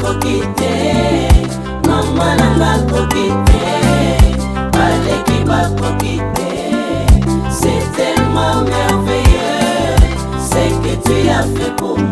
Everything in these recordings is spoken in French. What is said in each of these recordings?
kokite, maman nanga kokite, baleki ba kokite. C'est tellement merveilleux ce que tu as fait pour moi.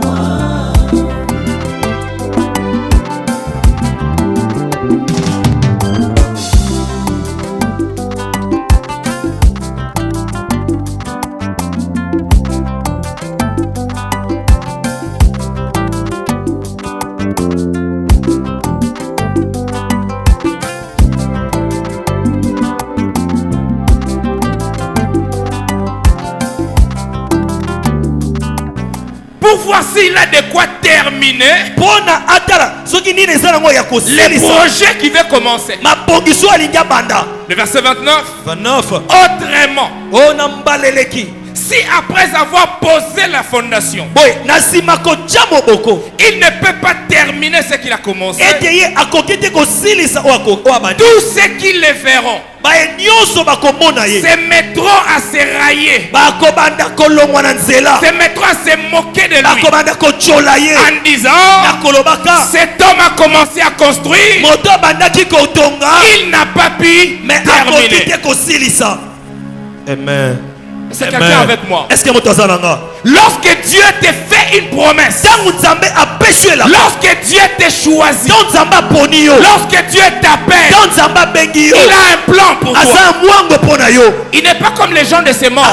Voici là de quoi terminer les projets qui vont commencer. Le verset 29. Autrement, si après avoir posé la fondation, il ne peut pas terminer ce qu'il a commencé, tous ceux qui le verront se mettront à se railler, se mettront à se moquer de lui, en disant cet homme a commencé à construire, il n'a pas pu terminer. Amen. C'est quelqu'un avec moi. Est-ce que lorsque Dieu te fait une promesse, lorsque Dieu te choisit, lorsque Dieu t'appelle, il a un plan pour toi. Il n'est pas comme les gens de ce monde.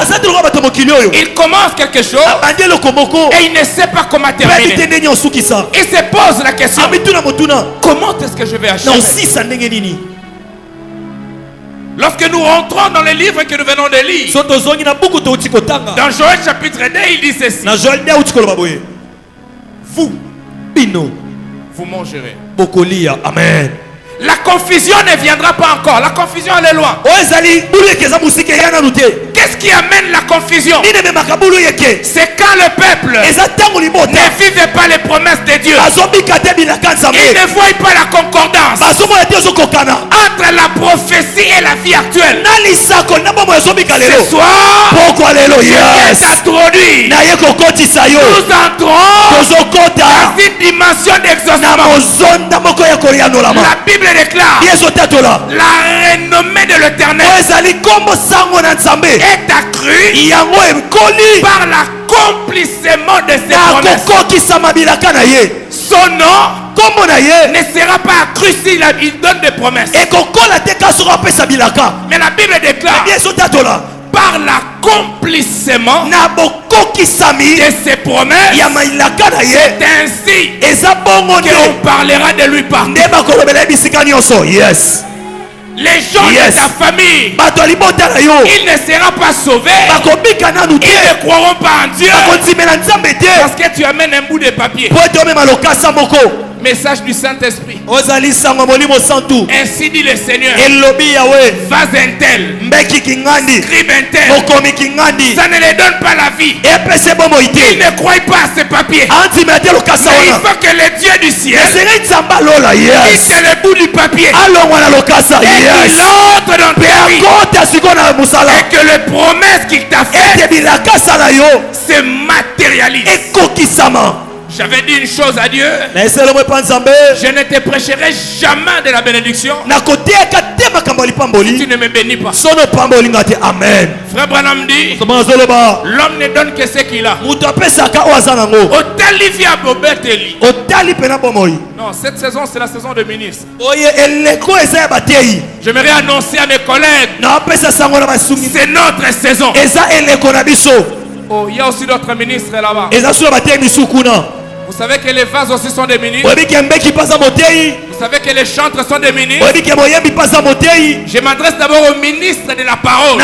Il commence quelque chose et il ne sait pas comment terminer. Il se pose la question, comment est-ce que je vais achever? Lorsque nous rentrons dans les livres que nous venons de lire, dans Joël chapitre 2, il dit ceci: vous mangerez. Amen. La confusion ne viendra pas encore. La confusion, elle est loin. Qu'est-ce qui amène la confusion? C'est quand le peuple ne vivait pas les promesses de Dieu. Il ne voit pas la concordance entre la prophétie et la vie actuelle. Ce soir, Dieu introduit. Nous entrons dans une dimension d'exaucement. La Bible déclare la renommée de l'Éternel est accrue par l'accomplissement de ses promesses. Son nom ne sera pas accru s'il donne des promesses. Mais la Bible déclare par l'accomplissement de ses promesses, c'est ainsi qu'on parlera de lui partout. Yes. Les gens de ta famille, il ne sera pas sauvé. Ils ne croiront pas en Dieu parce que tu amènes un bout de papier. Message du Saint-Esprit. Ainsi dit le Seigneur. Vas un tel, scribe un tel, ça ne les donne pas la vie. Ils ne croient pas à ces papiers. Mais il faut que le Dieu du ciel quitte le bout du papier et qu'il entre dans ta vie, et que les promesses qu'il t'a faites se matérialisent. J'avais dit une chose à Dieu: je ne te prêcherai jamais de la bénédiction si tu ne me bénis pas. Amen. Frère Branham dit, l'homme ne donne que ce qu'il a. Non, cette saison c'est la saison de ministre. J'aimerais annoncer à mes collègues, c'est notre saison. Oh, il y a aussi d'autres ministres là-bas. Vous savez que les vases aussi sont des ministres. Vous savez que les chantres sont des ministres. Je m'adresse d'abord au ministre de la parole.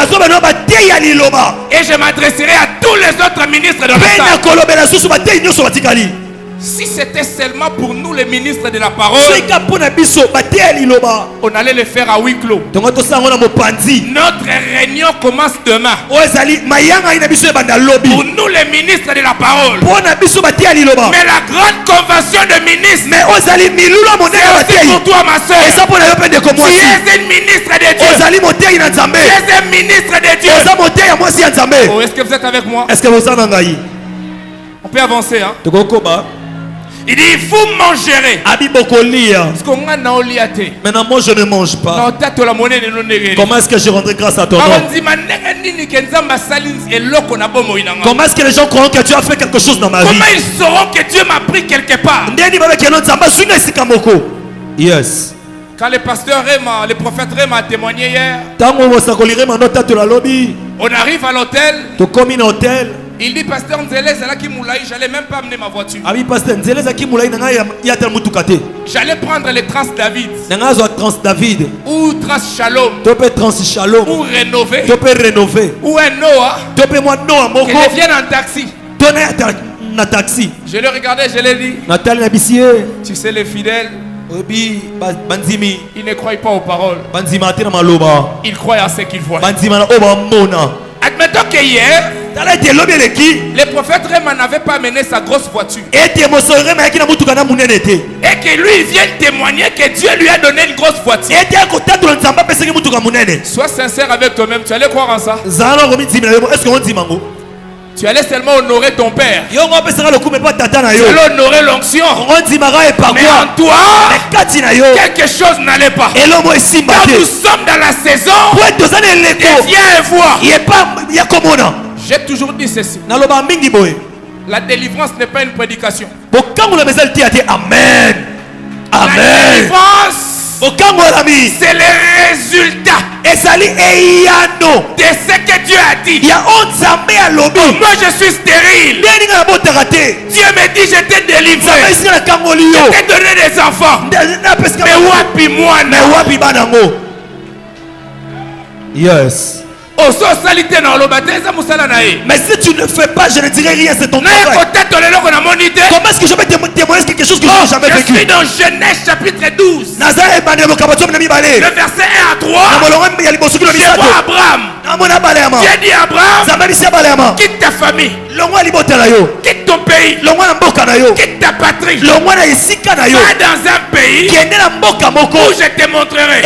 Et je m'adresserai à tous les autres ministres de la salle. Si c'était seulement pour nous les ministres de la parole, on allait le faire à huis clos. Notre réunion commence demain. Pour nous les ministres de la parole. Mais la grande convention de ministres, c'est aussi pour toi ma soeur. Tu es une ministre de Dieu. Tu es un ministre de Dieu. Oh, est-ce que vous êtes avec moi? On peut avancer, hein? Il dit, vous mangerez. Parce qu'on a na oliate. maintenant, moi, je ne mange pas. Comment est-ce que je rendrai grâce à ton nom? Comment est-ce que les gens croient que tu as fait quelque chose dans ma vie? Comment ils sauront que Dieu m'a pris quelque part? Yes. Quand le pasteur Réma, le prophète Réma a témoigné hier, on arrive à l'hôtel. Il dit, pasteur Nzele, c'est là qui moulaï, j'allais même pas amener ma voiture. J'allais prendre les Trans-David. Ou Trans-Shalom. Ou rénover. Ou un Noah. Que je vienne en taxi. Je l'ai regardé, je l'ai dit. Tu sais, les fidèles, ils ne croient pas aux paroles. Ils croient à ce qu'ils voient. Admettons que hier, le prophète Réma n'avait pas amené sa grosse voiture. Et que lui il vient témoigner que Dieu lui a donné une grosse voiture. Sois sincère avec toi-même, tu allais croire en ça? Tu allais seulement honorer ton père. Tu allais honorer l'onction. Mais en toi, quelque chose n'allait pas. Quand nous sommes dans la saison, viens et vois. J'ai toujours dit ceci. La délivrance n'est pas une prédication. Amen. La délivrance, c'est le résultat de ce que Dieu a dit. Moi je suis stérile. Dieu me dit je t'ai délivré. Je t'ai donné des enfants. Mais wapi moi? Yes. Mais si tu ne fais pas, je ne dirai rien, c'est ton travail. Comment est-ce que je vais témoigner quelque chose que je n'ai jamais vécu? Je suis dans Genèse chapitre 12. Le verset 1 à 3. Je vois Abraham. Dieu dit Abraham, quitte ta famille, quitte ton pays, quitte ta patrie, va dans un pays où je te montrerai.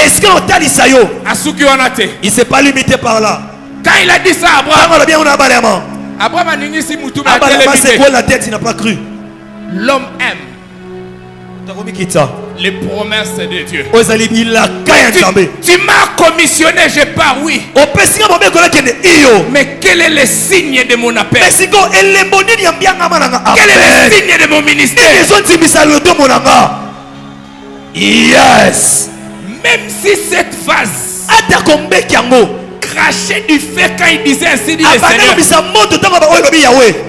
Il ne s'est pas limité par là. Quand il a dit ça à Abraham a nini si moutou la tête, il n'a pas cru. L'homme aime les promesses de Dieu. Tu m'as commissionné, je pars, oui. Mais quel est le signe de mon appel? Quel est le signe de mon ministère? Yes. Même si cette vase craché du feu quand il disait ainsi dit le Seigneur,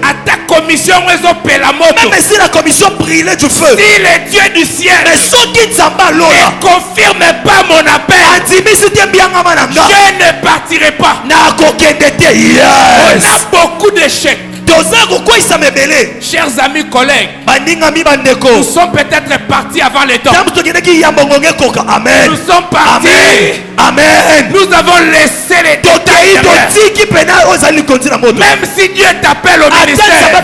à ta commission même si la commission brûlait du feu, si le Dieu du ciel ne confirme pas mon appel, je ne partirai pas. Yes. On a beaucoup d'échecs. Chers amis, collègues, nous sommes peut-être partis avant le temps. Amen. Nous sommes partis. Amen. Nous avons laissé les détails. Même si Dieu t'appelle au ministère,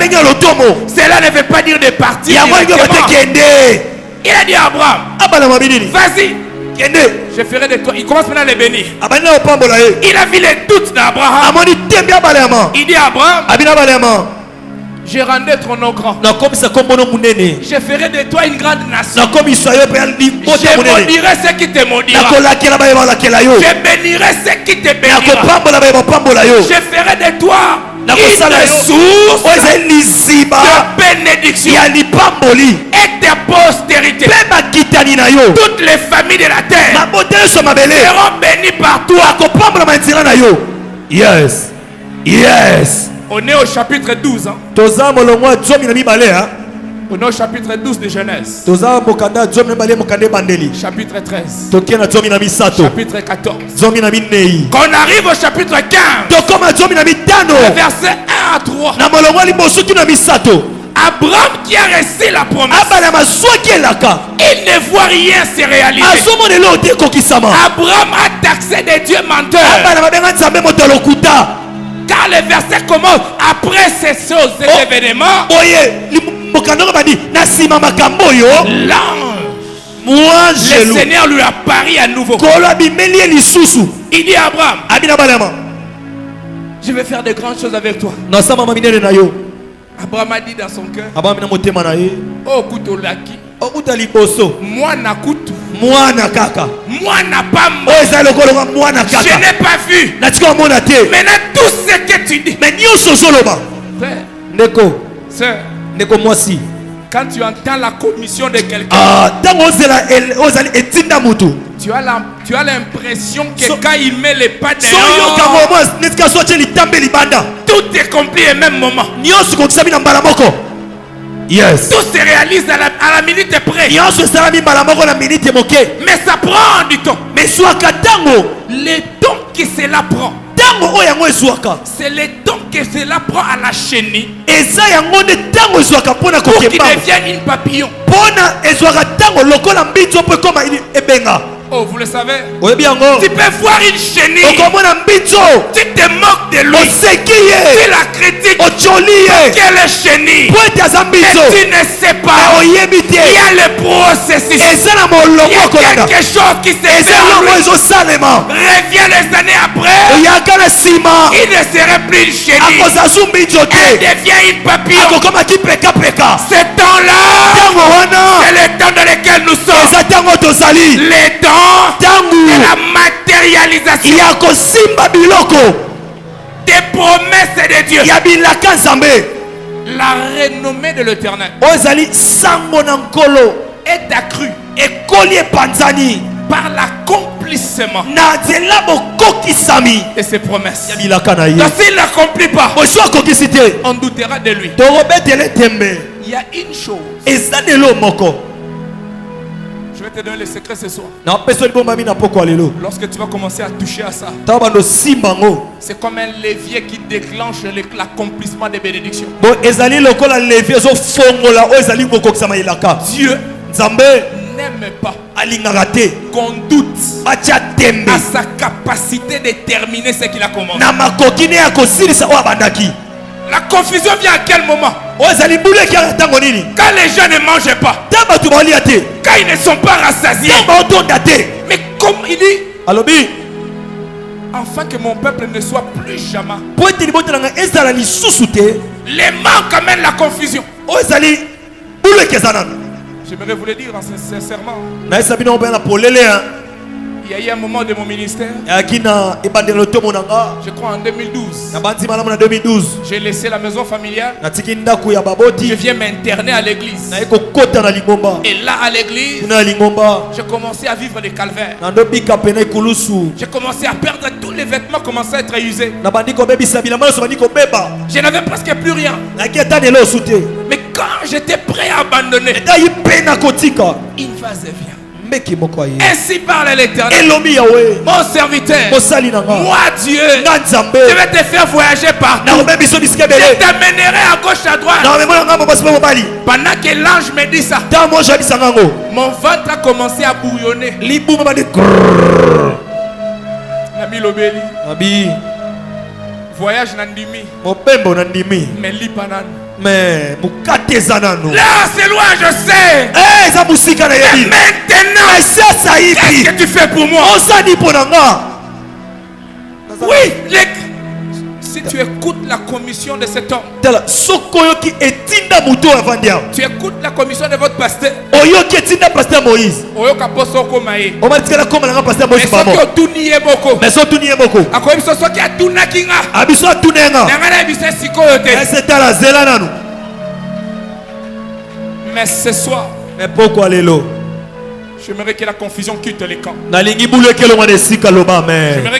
cela ne veut pas dire de partir. Il a dit à Abraham, vas-y, je ferai de toi. Il commence maintenant à les bénir. Il a vu les doutes d'Abraham. Il dit à Abraham, je rendrai ton nom grand. Je ferai de toi une grande nation. Je maudirai ceux qui te maudira. Je bénirai ceux qui te bénira. Je ferai de toi une source de bénédiction et de postérité. Toutes les familles de la terre seront bénies par toi. Yes. Yes. On est au chapitre 12. On est au chapitre 12 de Genèse. Chapitre 13. Chapitre 14. Quand on arrive au chapitre 15, le verset 1 à 3, Abraham qui a reçu la promesse, il ne voit rien se réaliser. Abraham a taxé des dieux menteurs. Car le verset commence après ces choses, ces événements. L'ange, le Seigneur lui apparaît à nouveau. Il dit à Abraham, je vais faire de grandes choses avec toi. Abraham a dit dans son cœur, oh Kutolaki, moi na kutu, moi na kaka, moi na pambo, je n'ai pas vu. Maintenant tout ce que tu dis, mais frère, Neko, sœur, Neko moi si. Quand tu entends la commission de quelqu'un, tu as l'impression que quand il met les pas dehors, tout est compris au même moment. Yes. Tout se réalise à la minute près. Mais ça prend du temps. Le temps que cela prend, c'est le temps que cela prend à la chenille pour qu'il devienne une papillon. Oh, vous le savez? Tu peux voir une chenille, tu te moques de lui, tu la critiques quelle est chenille, mais tu ne sais pas, il y a le processus, il y a quelque chose qui se fait en lui. Reviens les années après, il ne serait plus une chenille, elle devient une papillon. Ce temps-là, c'est le temps dans lequel nous sommes, le temps de la matérialisation des promesses de Dieu. La renommée de l'Éternel est accrue par l'accomplissement de ses promesses. Donc s'il n'accomplit pas, on doutera de lui. Il y a une chose. Je vais te donner le secret ce soir. Lorsque tu vas commencer à toucher à ça, c'est comme un levier qui déclenche l'accomplissement des bénédictions. Dieu n'aime pas qu'on doute à sa capacité de terminer ce qu'il a commencé. La confusion vient à quel moment? Quand les gens ne mangent pas, quand ils ne sont pas rassasiés. Mais comme il dit, afin que mon peuple ne soit plus jamais, les manques amènent la confusion. J'aimerais vous le dire sincèrement. Il y a eu un moment de mon ministère, je crois en 2012, j'ai laissé la maison familiale, je viens m'interner à l'église. Et là à l'église, j'ai commencé à vivre des calvaires. J'ai commencé à perdre tous les vêtements, commençaient à être usés. Je n'avais presque plus rien. Mais quand j'étais prêt à abandonner, une phase vient. Ainsi parle l'Éternel, mon serviteur, moi Dieu, je vais te faire voyager partout, je t'amènerai à gauche à droite. Pendant que l'ange me dit ça, mon ventre a commencé à bouillonner. Nami lobeli, voyage nandimi, mais lipanan. Mais là c'est loin, je sais. Mais maintenant, qu'est-ce que tu fais pour moi? Oui, si tu écoutes la commission de cet homme, tu écoutes la commission de votre pasteur, mais ce soir, j'aimerais que la confusion quitte les camps. J'aimerais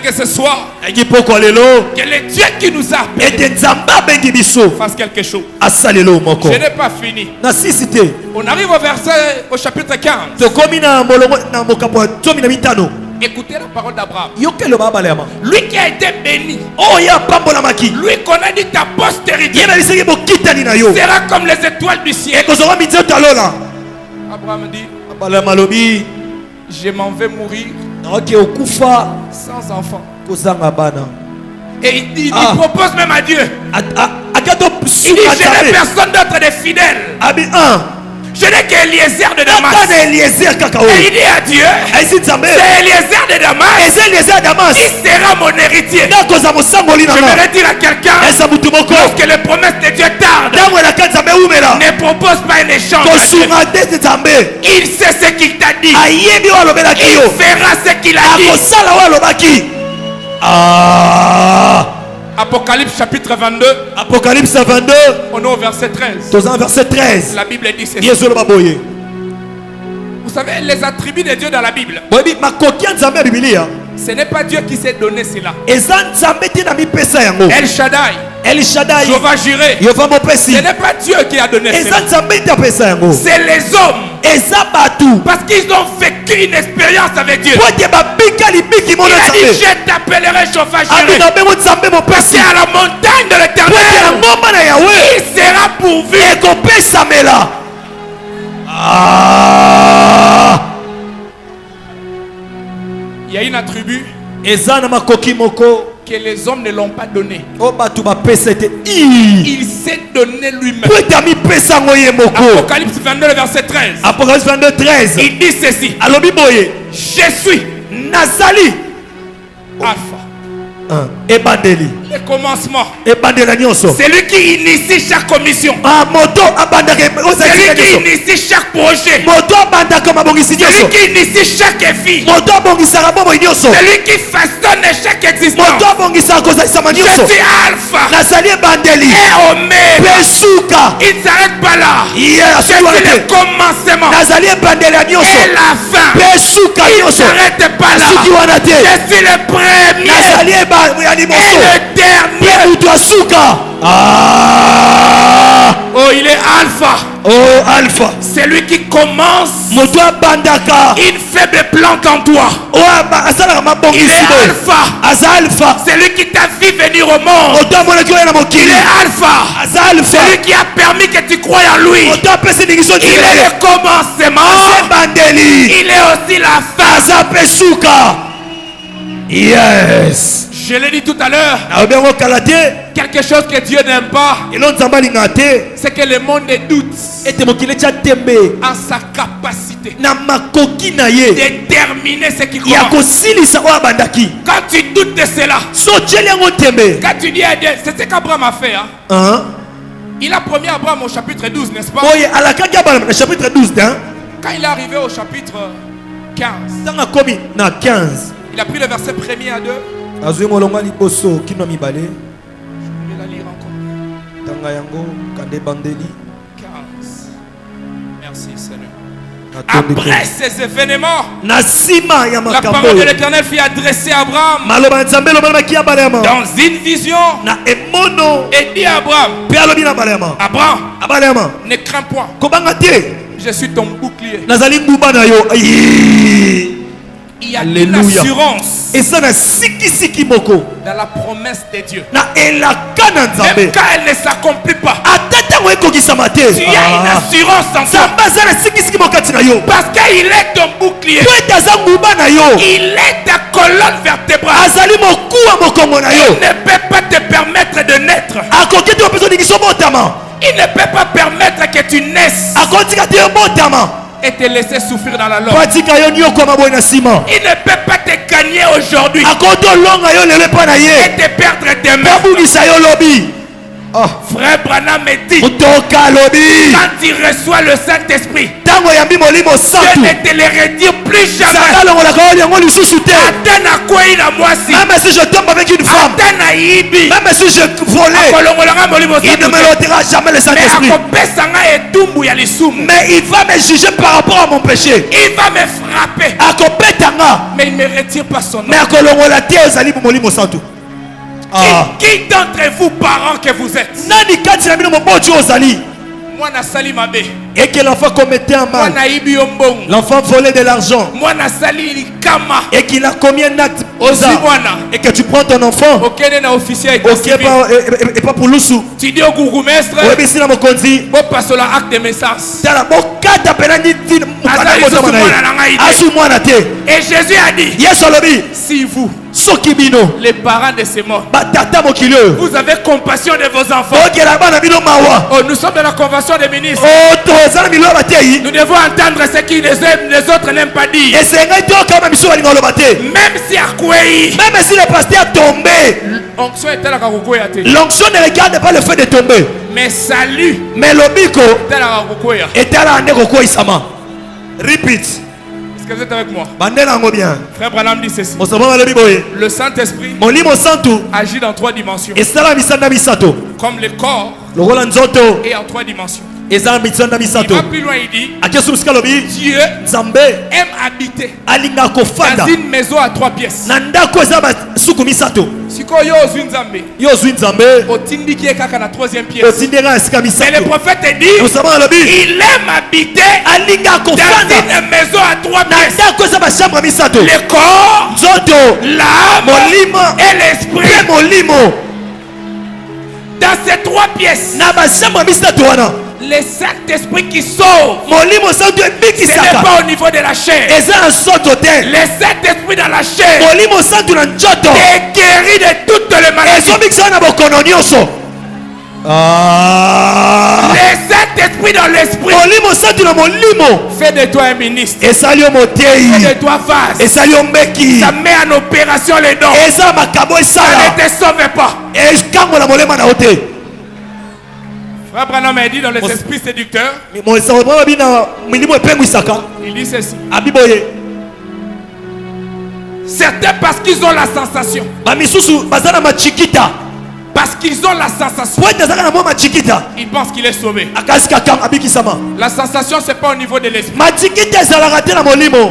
que ce soir, que le Dieu qui nous a appelés fasse quelque chose. Je n'ai pas fini. On arrive au chapitre 15. Écoutez la parole d'Abraham. Lui qui a été béni, lui qu'on a dit ta postérité sera comme les étoiles du ciel. Abraham dit, je m'en vais mourir sans enfant. Et il propose même à Dieu, il dit, je n'ai personne d'autre de fidèle. Je n'ai qu'Eliezer de Damas. Et il dit à Dieu, c'est Eliezer de Damas. Il sera mon héritier. Je vais dire à quelqu'un, lorsque les promesses de Dieu tardent, ne propose pas un échange. Il sait ce qu'il t'a dit. Il fera ce qu'il a dit. Apocalypse chapitre 22. Apocalypse 22. On est au verset 13. Verset 13. La Bible dit ceci. Vous savez, les attributs de Dieu dans la Bible, ce n'est pas Dieu qui s'est donné cela. El Shaddai, Jéhovah Jireh, ce n'est pas Dieu qui a donné cela. C'est les hommes. Parce qu'ils ont vécu une expérience avec Dieu. Il a dit, je t'appellerai Jéhovah Jireh. Parce qu'à la montagne de l'Éternel, il sera pourvu. Il y a une attribut que les hommes ne l'ont pas donné. Il s'est donné lui-même. Apocalypse 22, verset 13. Apocalypse 22, 13. Il dit ceci. Je suis Nazali Alpha. Le commencement. C'est lui qui initie chaque commission. C'est lui qui initie chaque projet. C'est lui qui initie chaque vie. C'est lui qui façonne chaque existence. Je suis Alpha et Oméga. Il ne s'arrête pas là. Je suis le commencement et la fin. Il ne s'arrête pas là. Je suis le premier et le dernier. Oh, il est Alpha. C'est lui qui commence une faible plante en toi. Il est Alpha. C'est lui qui t'a vu venir au monde. Il est Alpha. C'est lui qui a permis que tu croies en lui. Il est le commencement. Il est aussi la fin. Yes. Je l'ai dit tout à l'heure. Quelque chose que Dieu n'aime pas, c'est que le monde doute en sa capacité de déterminer ce qui commence. Quand tu doutes de cela, quand tu dis à Dieu, c'est ce qu'Abraham a fait. Il a promis à Abraham au chapitre 12, n'est-ce pas? Quand il est arrivé au chapitre 15, il a pris le verset 1er à 2. Je vais la lire encore. 15. Merci Seigneur. Après ces événements, la parole de l'Éternel fut adressée à Abraham dans une vision et dit à Abraham, Abraham, ne crains point, je suis ton bouclier. Il y a une assurance dans la promesse de Dieu. Même quand elle ne s'accomplit pas, tu as une assurance en toi. Parce qu'il est ton bouclier. Il est ta colonne vertébrale. Il ne peut pas te permettre de naître. Il ne peut pas permettre que tu naisses et te laisser souffrir dans la longue. Il ne peut pas te gagner aujourd'hui et te perdre demain. Frère Branham me dit, quand tu reçois le Saint-Esprit, Dieu ne te le redire plus jamais. Même si je tombe avec une femme, même si je volais, il ne me redira jamais le Saint-Esprit. Mais il va me juger par rapport à mon péché. Il va me frapper. Mais il ne me retire pas son nom. Qui d'entre vous, parents que vous êtes, moi na sali mabe, et que l'enfant commettait un mal, l'enfant volait de l'argent, et qu'il a commis un acte et que tu prends ton enfant et pas pour l'oussou, tu dis au gourgoumestre, acte de naissance. Et Jésus a dit, si vous les parents de ces morts, vous avez compassion de vos enfants. Oh, nous sommes dans la convention des ministres. Nous devons entendre ce que les autres n'aiment pas dire. Même si le pasteur est tombé, l'onction ne regarde pas le fait de tomber. Mais salut, mais l'obiko est à la négo-koisama. Repeat. Est-ce que vous êtes avec moi? Bien. Frère Branham dit ceci. Le Saint-Esprit agit dans 3 dimensions. Comme le corps est en 3 dimensions. Il va plus loin, il dit Dieu aime habiter dans une maison à 3 pièces. Si tu es à la 3e pièce, mais le prophète dit il aime habiter dans une maison à 3 pièces. Le corps, l'âme et l'esprit. Dans ces 3 pièces, le Saint-Esprit qui sauve, ce n'est pas au niveau de la chair. Le Saint-Esprit dans la chair est guéri de toutes les maladies. Le Saint-Esprit dans l'esprit fait de toi un ministre. Fait de toi face. Ça met en opération les dons. Ça ne te sauve pas. Frère Branham a dit dans les esprits séducteurs, il dit ceci. Certains parce qu'ils ont la sensation. Parce qu'ils ont la sensation. Ils pensent qu'il est sauvé. La sensation, c'est pas au niveau de l'esprit.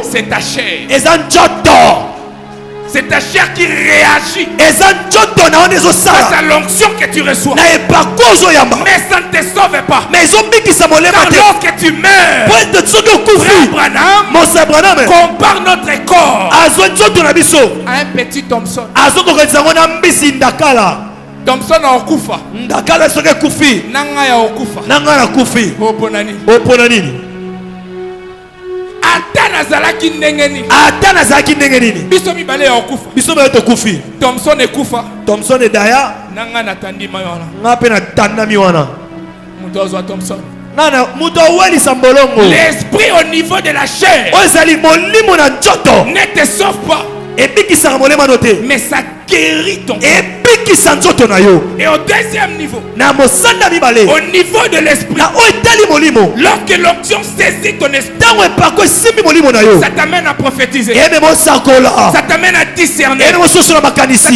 C'est ta chair. C'est ta chair qui réagit face à l'onction que tu reçois. Mais ça ne te sauve pas. Car lorsque tu meurs, Frère Branham compare notre corps à un petit Thompson. Thompson a okufa. Nanga ya okufa. Oponani. Atana zalaki ndengeni. Biso mibale ya okufa. Thompson ekufa. Thompson et Daya. Nanga natandi mayona. Ngape na tanda miwana. Mutozo wa Thompson. L'esprit au niveau de la chair ne te sauve pas. Mais ça guérit ton corps. Et au deuxième niveau, au niveau de l'esprit, lorsque l'onction saisit ton esprit, ça t'amène à prophétiser, ça t'amène à discerner, ça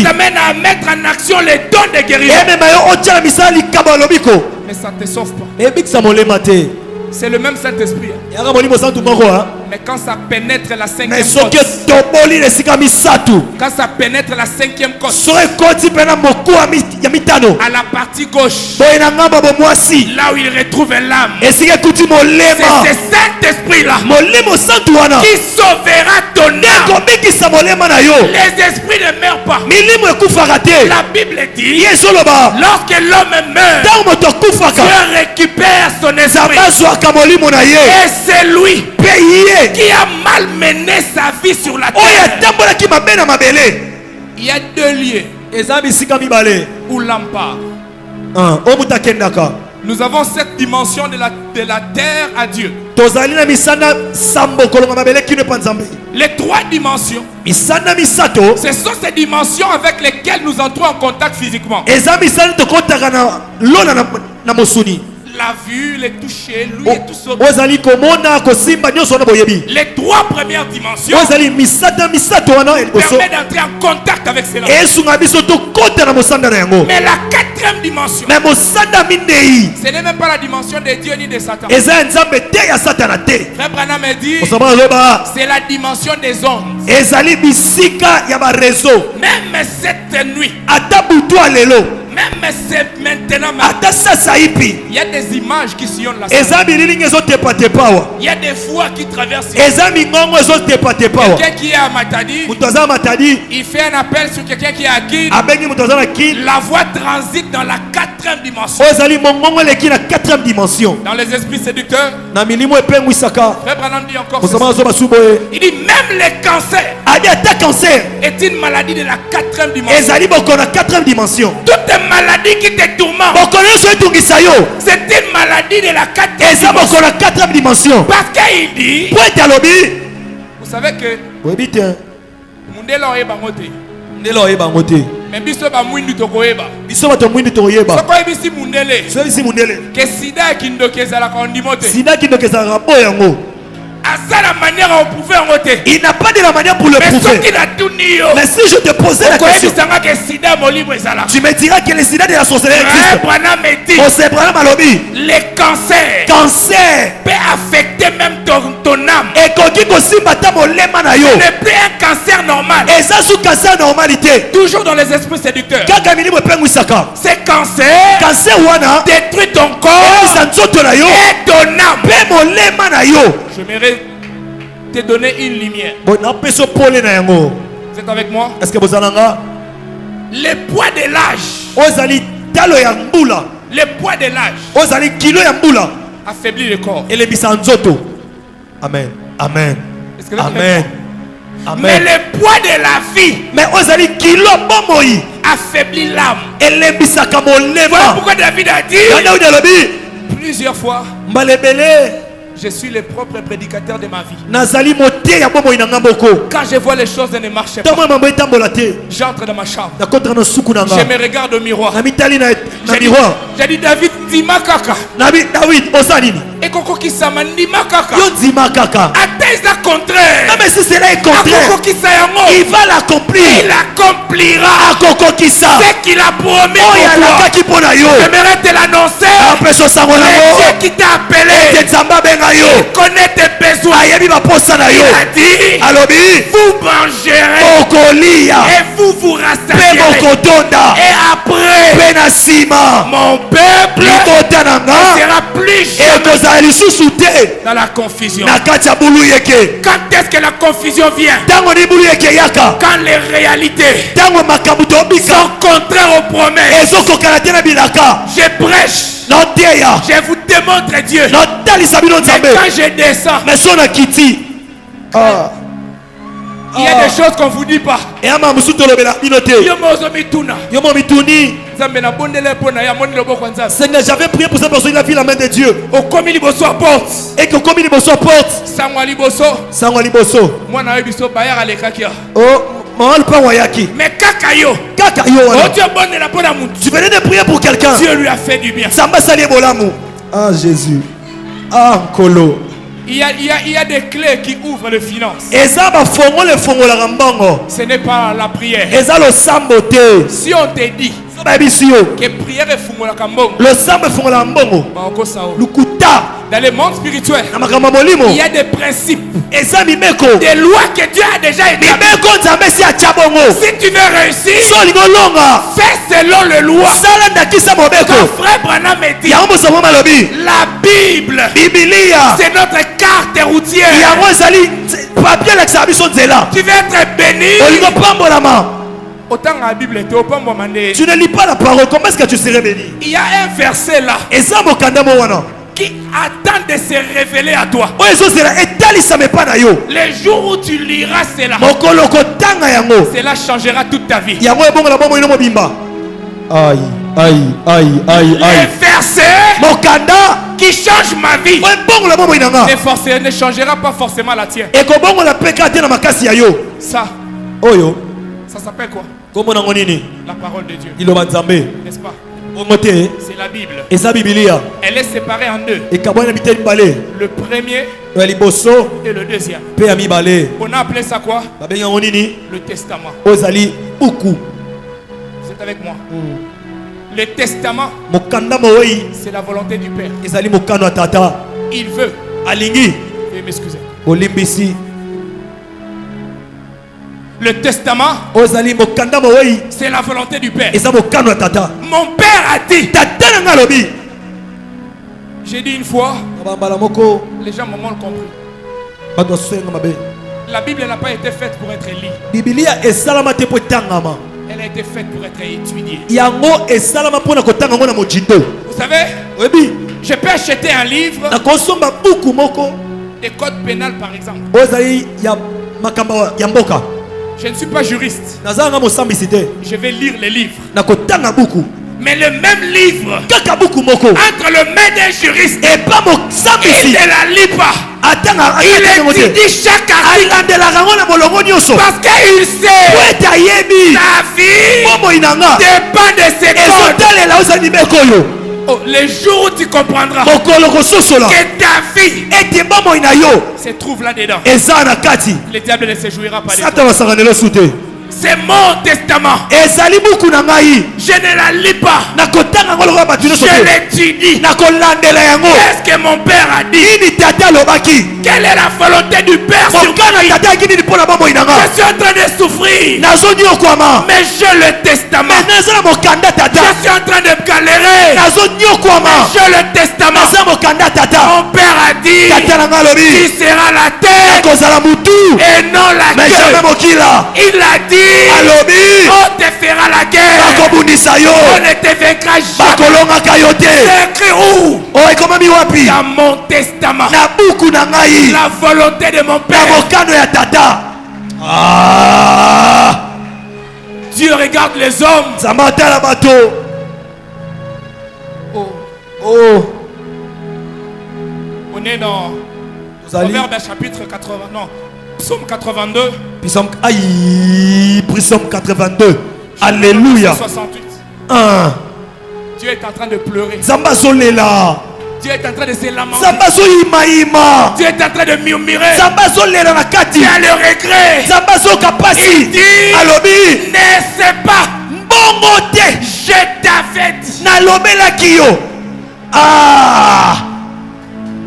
t'amène à mettre en action les dons de guérison. Mais ça ne te sauve pas. C'est le même Saint-Esprit. Mais quand ça pénètre la 5e côte, quand ça pénètre la 5e côte, à la partie gauche, là où il retrouve l'âme, c'est ce Saint-Esprit là qui sauvera ton âme. Les esprits ne meurent pas. La Bible dit lorsque l'homme meurt, Dieu récupère son esprit. Et c'est lui qui a malmené sa vie sur la terre. Il y a 2 lieux où l'âme part. Nous avons cette dimension de la terre à Dieu. Les 3 dimensions, ce sont ces dimensions avec lesquelles nous entrons en contact physiquement. La vue, les toucher, lui et tout ça. Les 3 premières dimensions permettent d'entrer en contact avec cela. Mais la 4e dimension, ce n'est même pas la dimension de Dieu ni de Satan. Frère Branham a dit c'est la dimension des ondes. Même cette nuit, même c'est maintenant, il y a des images qui sillonnent la salle. Il y a des voix qui traversent. Quelqu'un qui est à Matadi, il fait un appel sur quelqu'un qui est à Guide. La voix transite dans la 4e dimension. Dans les esprits séducteurs, Frère Branham dit encore ceci. Il dit même les cancers cancer est une maladie de la 4e dimension. ezali bokono 4e dimension. Toute maladie qui te tourmente, bokono so etungisa yo c'est une maladie de la 4e eza dimension. bokono 4e dimension. Parce qu'il dit, po ete alobi vous savez que oyebi te mundela oyeba ngote, ndelo oyeba yango te mais biso ba mwindu tokoyeba. biso bato mwindi tokoyeba Soko ebisi mundele so ebisi mundele que sida kindoki ezalaka ondimo te. sida kindoki ezalaka po yango. Asa la manière à prouver ngote. Il n'a pas de la manière pour le Mais prouver. soki na tuni yo, Mais si je te posais la question, koyebisanga que sida molimo ezalaka. tu me diras que le sida de la sorcellerie existe. Bwana meti. José Branham alobi Les cancers cancer peut affecter même ton âme. ekoki kosimba ta molema na yo Ce n'est plus un cancer normal. eza su cancer normalité Toujours dans les esprits séducteurs. kaka milimo epengwisaka Ce cancer cancer wana détruit ton corps ebisa nzoto na yo et ton âme. mpe molema na yo. J'aimerais te donner une lumière. napesa pole na yango. Vous êtes avec moi? est-ce que bozalanga Le poids de l'âge. ozali talo ya mbula Le poids de l'âge ozali kilo ya mbula affaiblit le corps. elebisa nzoto. Amen, amen, Est-ce que vous êtes amen, avec moi? Mais amen. le poids de la vie mais ozali kilo bomoi affaiblit l'âme. elembisaka Voilà molema. pourquoi David a dit Daudi alobi plusieurs fois, mbalebele je suis le propre prédicateur de ma vie. nazali motie ya bomoi na ngambo ko. Quand je vois les choses ne marchent pas, ntango mambo etambola te j'entre dans ma chambre. nakotaka na suku na Je nga me regarde au miroir. na mitali na J'ai dit, miroir j'ai dit, David, ndima kaka. nabi David oza nini Ekoko kisama ndima kaka. yo ndima kaka. Atteins le contraire. Non mais si cela est contraire Akoko kisa yango. il va l'accomplir. Il accomplira akokokisa ce qu'il a promis oyo pour toi. alakaki mpo na yo. J'aimerais te l'annoncer. apesa osango Le nango Dieu qui t'a appelé ete nzambe abenga yo connaît tes besoins. ayebi baposa na Il yo. a dit, alobi vous mangerez okolia et vous vous mpe rassasierez. bokotonda Et après, mpe na nsima mon peuple libota na nga sera plus jamais ekozala lisusu te dans la confusion. na kati ya bulu yeke. Quand est-ce que la confusion vient? ntango ni bulu yeke yaka Quand les réalités ntango makambo tobika sont contraires aux promesses. ezokokana te na bilaka Je prêche, noteya je vous démontre Dieu. notalisa bino Mais nzambe quand je descends, mais so na kiti il y a des choses qu'on ne vous dit pas. eyama mosusu tolobela bino te Yo mozo mituna. yo mo mituni. Nzambe na bondele pona ya moni loboko nzambe. Seigneur, j'avais prié pour cette personne, il a vu la main de Dieu Okomi liboso à porte. et que comme il est sur porte Sangwa liboso. sango liboso Mwana we biso bayar alekakia. oh maman pas wayaki Mais kaka yo. kaka yo wana. Oh Dieu bondela pona mutu. Tu venais de prier pour quelqu'un. Dieu lui a fait du bien. Samba sali bolamu. Ah Jésus. Ah Nkolo. Il y a des clés qui ouvrent les finances. Eza ba fongo le fongo la rambongo. Ce n'est pas la prière. Eza lo sambo te. Si on te dit So ba bisio. que prière est fungo la kambongo, Le sambo fongo la rambongo. ba okosa o. Lukuta. Dans le monde spirituel, Na makamba molimo. il y a des principes, Eza mimeko. des lois que Dieu a déjà établies. Mimeko nzambe si achabongo. Si tu veux réussir, So lingo longa. fais selon les lois. Sala ndakisa mobeko. Quand frère Branham me dit, Yango mosango malobi. la Bible, Biblia. c'est notre carte routière. yango ezali papier lakisaka biso nzela. Tu veux être béni. olingo pambolama. Autant la Bible était au pambo mandé. Tu ne lis pas la parole, comment est-ce que tu serais béni? Il y a un verset là eza mokanda mo wana qui attend de se révéler à toi. oyo ezozela etalisama epai na yo. Le jour où tu liras cela, mokolo kotanga yango cela changera toute ta vie. yango ebongola bomoi no mobimba. Aïe, aïe, aïe, aïe, aïe. Le verset mokanda qui change ma vie oyo ebongola bomoi na nga ne changera pas forcément la tienne. ekobongola mpe kaka te na makasi ya yo. Ça, oyo ça s'appelle quoi? kombo nango nini? La parole de Dieu. liloba nzambe N'est-ce pas? bongo te C'est la Bible. eza bibilia Elle est séparée en deux. ekabwana biteli mibale Le premier oyo ya liboso et le deuxième. mpe ya mibale On a appelé ça quoi? babengi yango nini? Le testament. oyo ezali buku. Vous êtes avec moi? Le testament, mokanda moi c'est la volonté du Père. ezali mokano ya tata Il veut. alingi Veuillez m'excuser. olimbisi. Le testament, oyo ezali mokanda moi c'est la volonté du Père. eza mokano ya tata. Mon Père a dit. tata na nga alobi J'ai dit une fois, na bambala moko les gens m'ont mal compris. bato basosenga mabe. La Bible n'a pas été faite pour être lue. bibilia esalama te mpo etangama Elle a été faite pour être étudiée. yango esalama mpo na kotanga yango na mojindo. Vous savez, oyebi je peux acheter un livre nakosomba buku moko des codes pénals par exemple. oyo ezali ya makambo ya mboka Je ne suis pas juriste. nazanga mosambisite Je vais lire les livres. nakotanga buku Mais le même livre kaka buku moko entre le main d'un juriste et pas et mosambisi de la lipa. atanga Il étudie chaque article alandelaka ngo na molongo nyonso parce qu'il sait po ete ayebi ta vie bomoi na nga dépend de ses codes. ezotalela ozali mibeko oyo Oh, les jours où tu comprendras mokolo kososola que ta vie ete bomoi na yo se trouve là-dedans, eza na kati le diable ne se jouira pas de toi. satan basanganelo su te C'est mon testament. ezali buku na ngai Je ne la lis pas. nakotanga yango lokola bato nyonso Je te l'étudie. nakolandela yango Qu'est-ce que mon père a dit? nini tata alobaki Quelle est la volonté du Père sur mokana moi? tata yaki nini mpo na bomoi na nga Je suis en train de souffrir, nazoniokwama mais j'ai le testament. naza na mokanda Je tata suis en train de galérer, nazoniokwama j'ai le testament. naza mokanda tata Mon père a dit, tata na nga tu alobi seras la tête nakozala mutu et non la mais jamais queue. mokila Il a dit, alobi on te fera la guerre, bakobundisa yo on ne te vaincra jamais. bakolongaka yo te C'est écrit où? oyo ekomami wapi Dans mon testament. na buku na ngai La volonté de mon na père. mokano ya tata Ah, Dieu regarde les hommes. nzambe atala bato Oh, oh on est dans tozali Proverbe chapitre 80. Non, Psaume 82. psaume aïe psaume 82 alléluia 68. 1 Dieu est en train de pleurer. nzambe azolela Dieu est en train de se lamenter. nzambe azoyimayima Dieu est en train de murmurer. nzambe azolela na kati Tu as le regret. nzambe azoyoka pasi dit, alobi ne sais pas. mbongo te Je t'avais dit. nalobelaki yo ah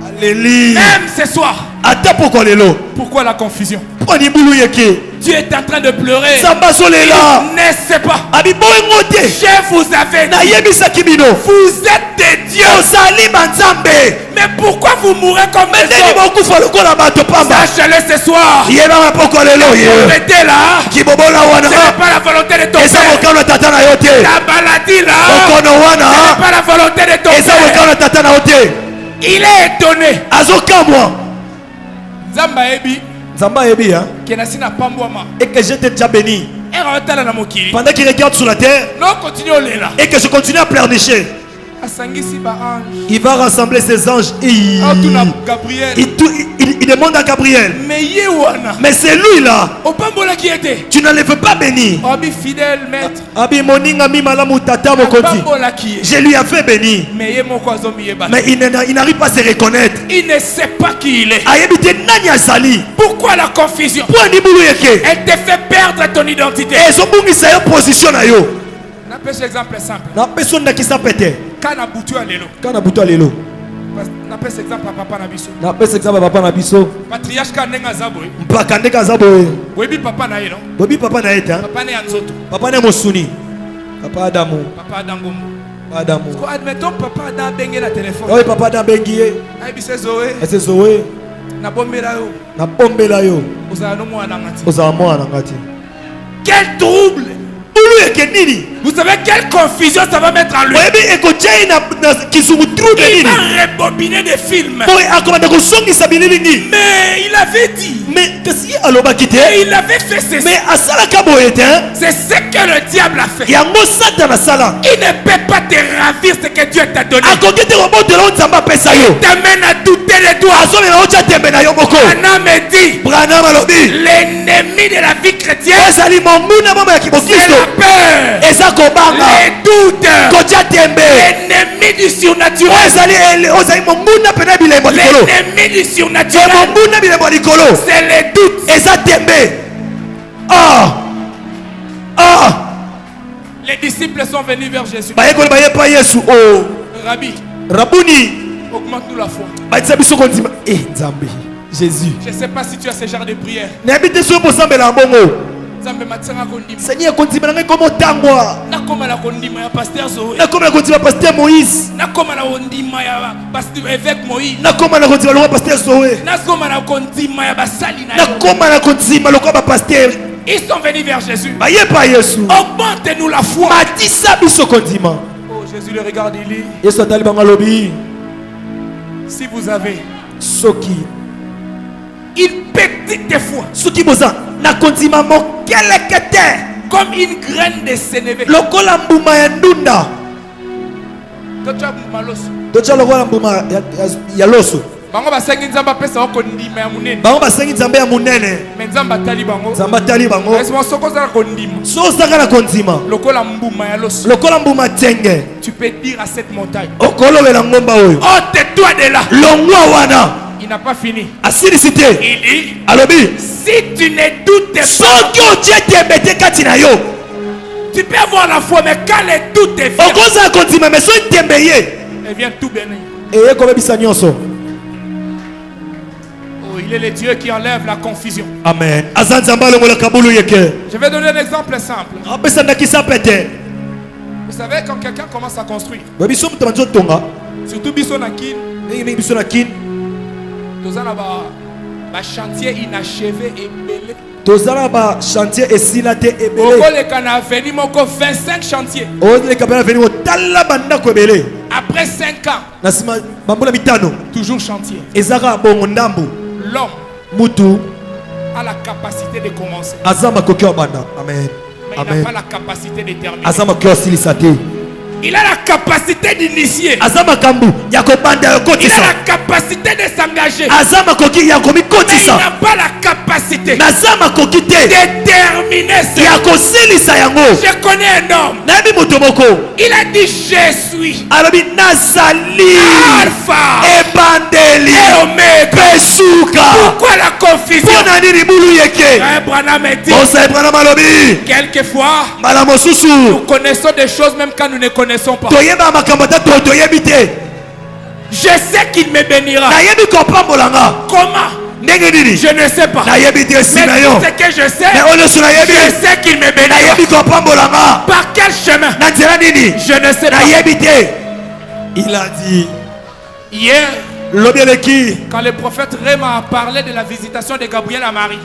alléluia Même ce soir. ata poko lelo Pourquoi la confusion? mpo libulu yeke Dieu est en train de pleurer. nzambe azolela Ne sais pas. abi boyengo te Je vous avais dit. nayebisaki bino Vous êtes des dieux. ozali banzambe Mais pourquoi vous mourrez comme des ndeni hommes? bokufa lokola bato pamba Sachez-le ce soir. yebanga poko lelo ye Mettez là. kibobola Ce n'est wana pas la volonté de ton eza père. mokano ya tata na yo te La maladie là. mokono Ce n'est wana pas la volonté de ton eza mokano père. ya tata na yo te Il est étonné. azokamwa Zamba ebi. nzambe ayebi Kenasina pambouama. et que je t'ai déjà béni Erotala na mokili. pendant qu'il regarde sur la terre Non, continue au là. et que je continue à pleurnicher Asangisi ba ange. il va rassembler ses anges et Atuna Gabriel. il demande à Gabriel Mais yewana. mais c'est lui là Opambola qui était. tu ne le veux pas bénir Obi fidèle maître. abi moninga mi malamu tata mokonzi Opambola qui est. je lui ai fait bénir Mais ye moko azomi yeba. mais il n'arrive pas à se reconnaître Il ne sait pas qui il est. ayebi te nani azali Pourquoi la confusion? mpo libulu yeke Elle te fait perdre ton identité. ezobungisa yo position na yo N'apêche exemple simple. napesi yo ndakisa pete Kana butu ya lelo. kana butu lelo N'apêche exemple à papa na biso. napesi exemple papa na biso Patriarche ka ndenga zaboy. mpaka ndenge aza boye Webi papa na ye non. bobi papa na ye te Papa ne ya nzoto. papa ne mosuni papa adamu Papa dangomo. adamu Ko admettons papa da bengi na téléphone. oyo papa ada bengi ye Ay bise zoé. ese zowe Na bombela yo. nabombela yo Ozala no mwana ngati. ozala mwana ngati Quel trouble! bulu eke nini Vous savez quelle confusion ça va mettre en lui? oyebi ekotyai na kisumu trouble Il nini va rebobiner des films. boye akomanda kosongisa bililingi Mais il avait dit. mais kasi ye alobaki Et te il avait fait ceci. mais asalaka boye te C'est ce que le diable a fait. yango satana asala Il ne peut pas te ravir ce que Dieu t'a donné. akoki te kobotela o nzambe apesa yo T'amène à douter de toi. azomela otya tembe na yo moko Anna me dit. branam alobi L'ennemi de la vie chrétienne, ezali momuna mama ya c'est kibokristo la peur, eza kobanga les doutes, kotya tembe l'ennemi du oyo surnaturel, ozali momuna pene ya bilembo ya likolo l'ennemi du e surnaturel, momuna ya bilembo ya likolo c'est les doutes. eza tembe ah ah Les disciples sont venus vers Jésus. bayekoli bayepa yesu o Rabbi, rabuni augmente-nous la foi. bayetisa biso kondima nzambe jésus Je ne sais pas si tu as ce genre de prière. nayebi te soki bosambela ya mbongo Nzambe matanga kondima. seigneur kondima na ngai komotangwa Nakoma na kondima ya pasteur Zoé. nakoma na kondima paster moïse Nakoma na kondima ya pasteur évêque Moïse. nakoma na kondima lokwa paster zoe Nakoma na kondima ya basali na yo. nakoma na kondima lokwa bapaster Ils sont venus vers Jésus. bayepa yesu Augmente-nous la foi. matisa biso kondima Oh, Jésus le regarde, il dit, yesu atali bango alobi si vous avez soki une petite foi, soki boza na kondima mokelekete comme une graine de sénévé. Lokola mbuma ya ndunda. Tocha mbuma loso. Tocha lokola mbuma ya loso. Bango basengi nzamba pesa oko ndima ya munene. Bango basengi nzambe ya munene. Nzamba tali bango. Nzamba tali bango. Est-ce soko za ko ndima? So zaka na kondima. Lokola mbuma ya loso. Lokola mbuma tenge. Tu peux dire à cette montagne. Okolo bela ngomba oyo. Oh, tais-toi de là. Longwa wana. Il n'a pas fini. Asilicité. Il dit, alobi, si tu ne doutes pas, tu peux avoir la foi, mais quand les doutes est fait, elle vient tout bénir. Oh, il est le Dieu qui enlève la confusion. Amen. Je vais donner un exemple simple. Vous savez, quand quelqu'un commence à construire, surtout Bissonakin, tous en ba chantier inachevé et belé. Tozala ba chantier esilate ebele. Okole kana veni moko 25 chantiers. Ole kabela veni otala banda ko ebele. Après 5 ans. Nasima bambula mitano. Toujours chantier. Ezaka bongo ndambu. L'homme mutu a la capacité de commencer. Azama kokyo banda. Amen. Mais il n'a pas la capacité de terminer. Azama kokyo silisate. Il a la capacité d'initier. Azama kambu yakobanda yokotisa. Il a la capacité de s'engager. Azama koki yakomi kotisa. Mais il n'a pas la capacité Nazama kokite de terminer ça. Yakosilisa yango. Je connais un homme. Nabi mutomoko. Il a dit je suis. Alobi nazali. Alpha. Ebandeli. Et Omega. Pesuka. Pourquoi la confusion? Pona nini bulu yeke. Abraham a dit. Osa Abraham alobi. Quelquefois. Malamosusu. Nous connaissons des choses même quand nous ne connaissons pas. Toyeba makambata toyebite. Je sais qu'il me bénira. Nayebi kopambolanga. Comment? Je ne sais pas. Mais tout ce que je sais, je sais qu'il me bénira. Par quel chemin? Je ne sais pas. Il a dit hier, quand le prophète Réma a parlé de la visitation de Gabriel à Marie,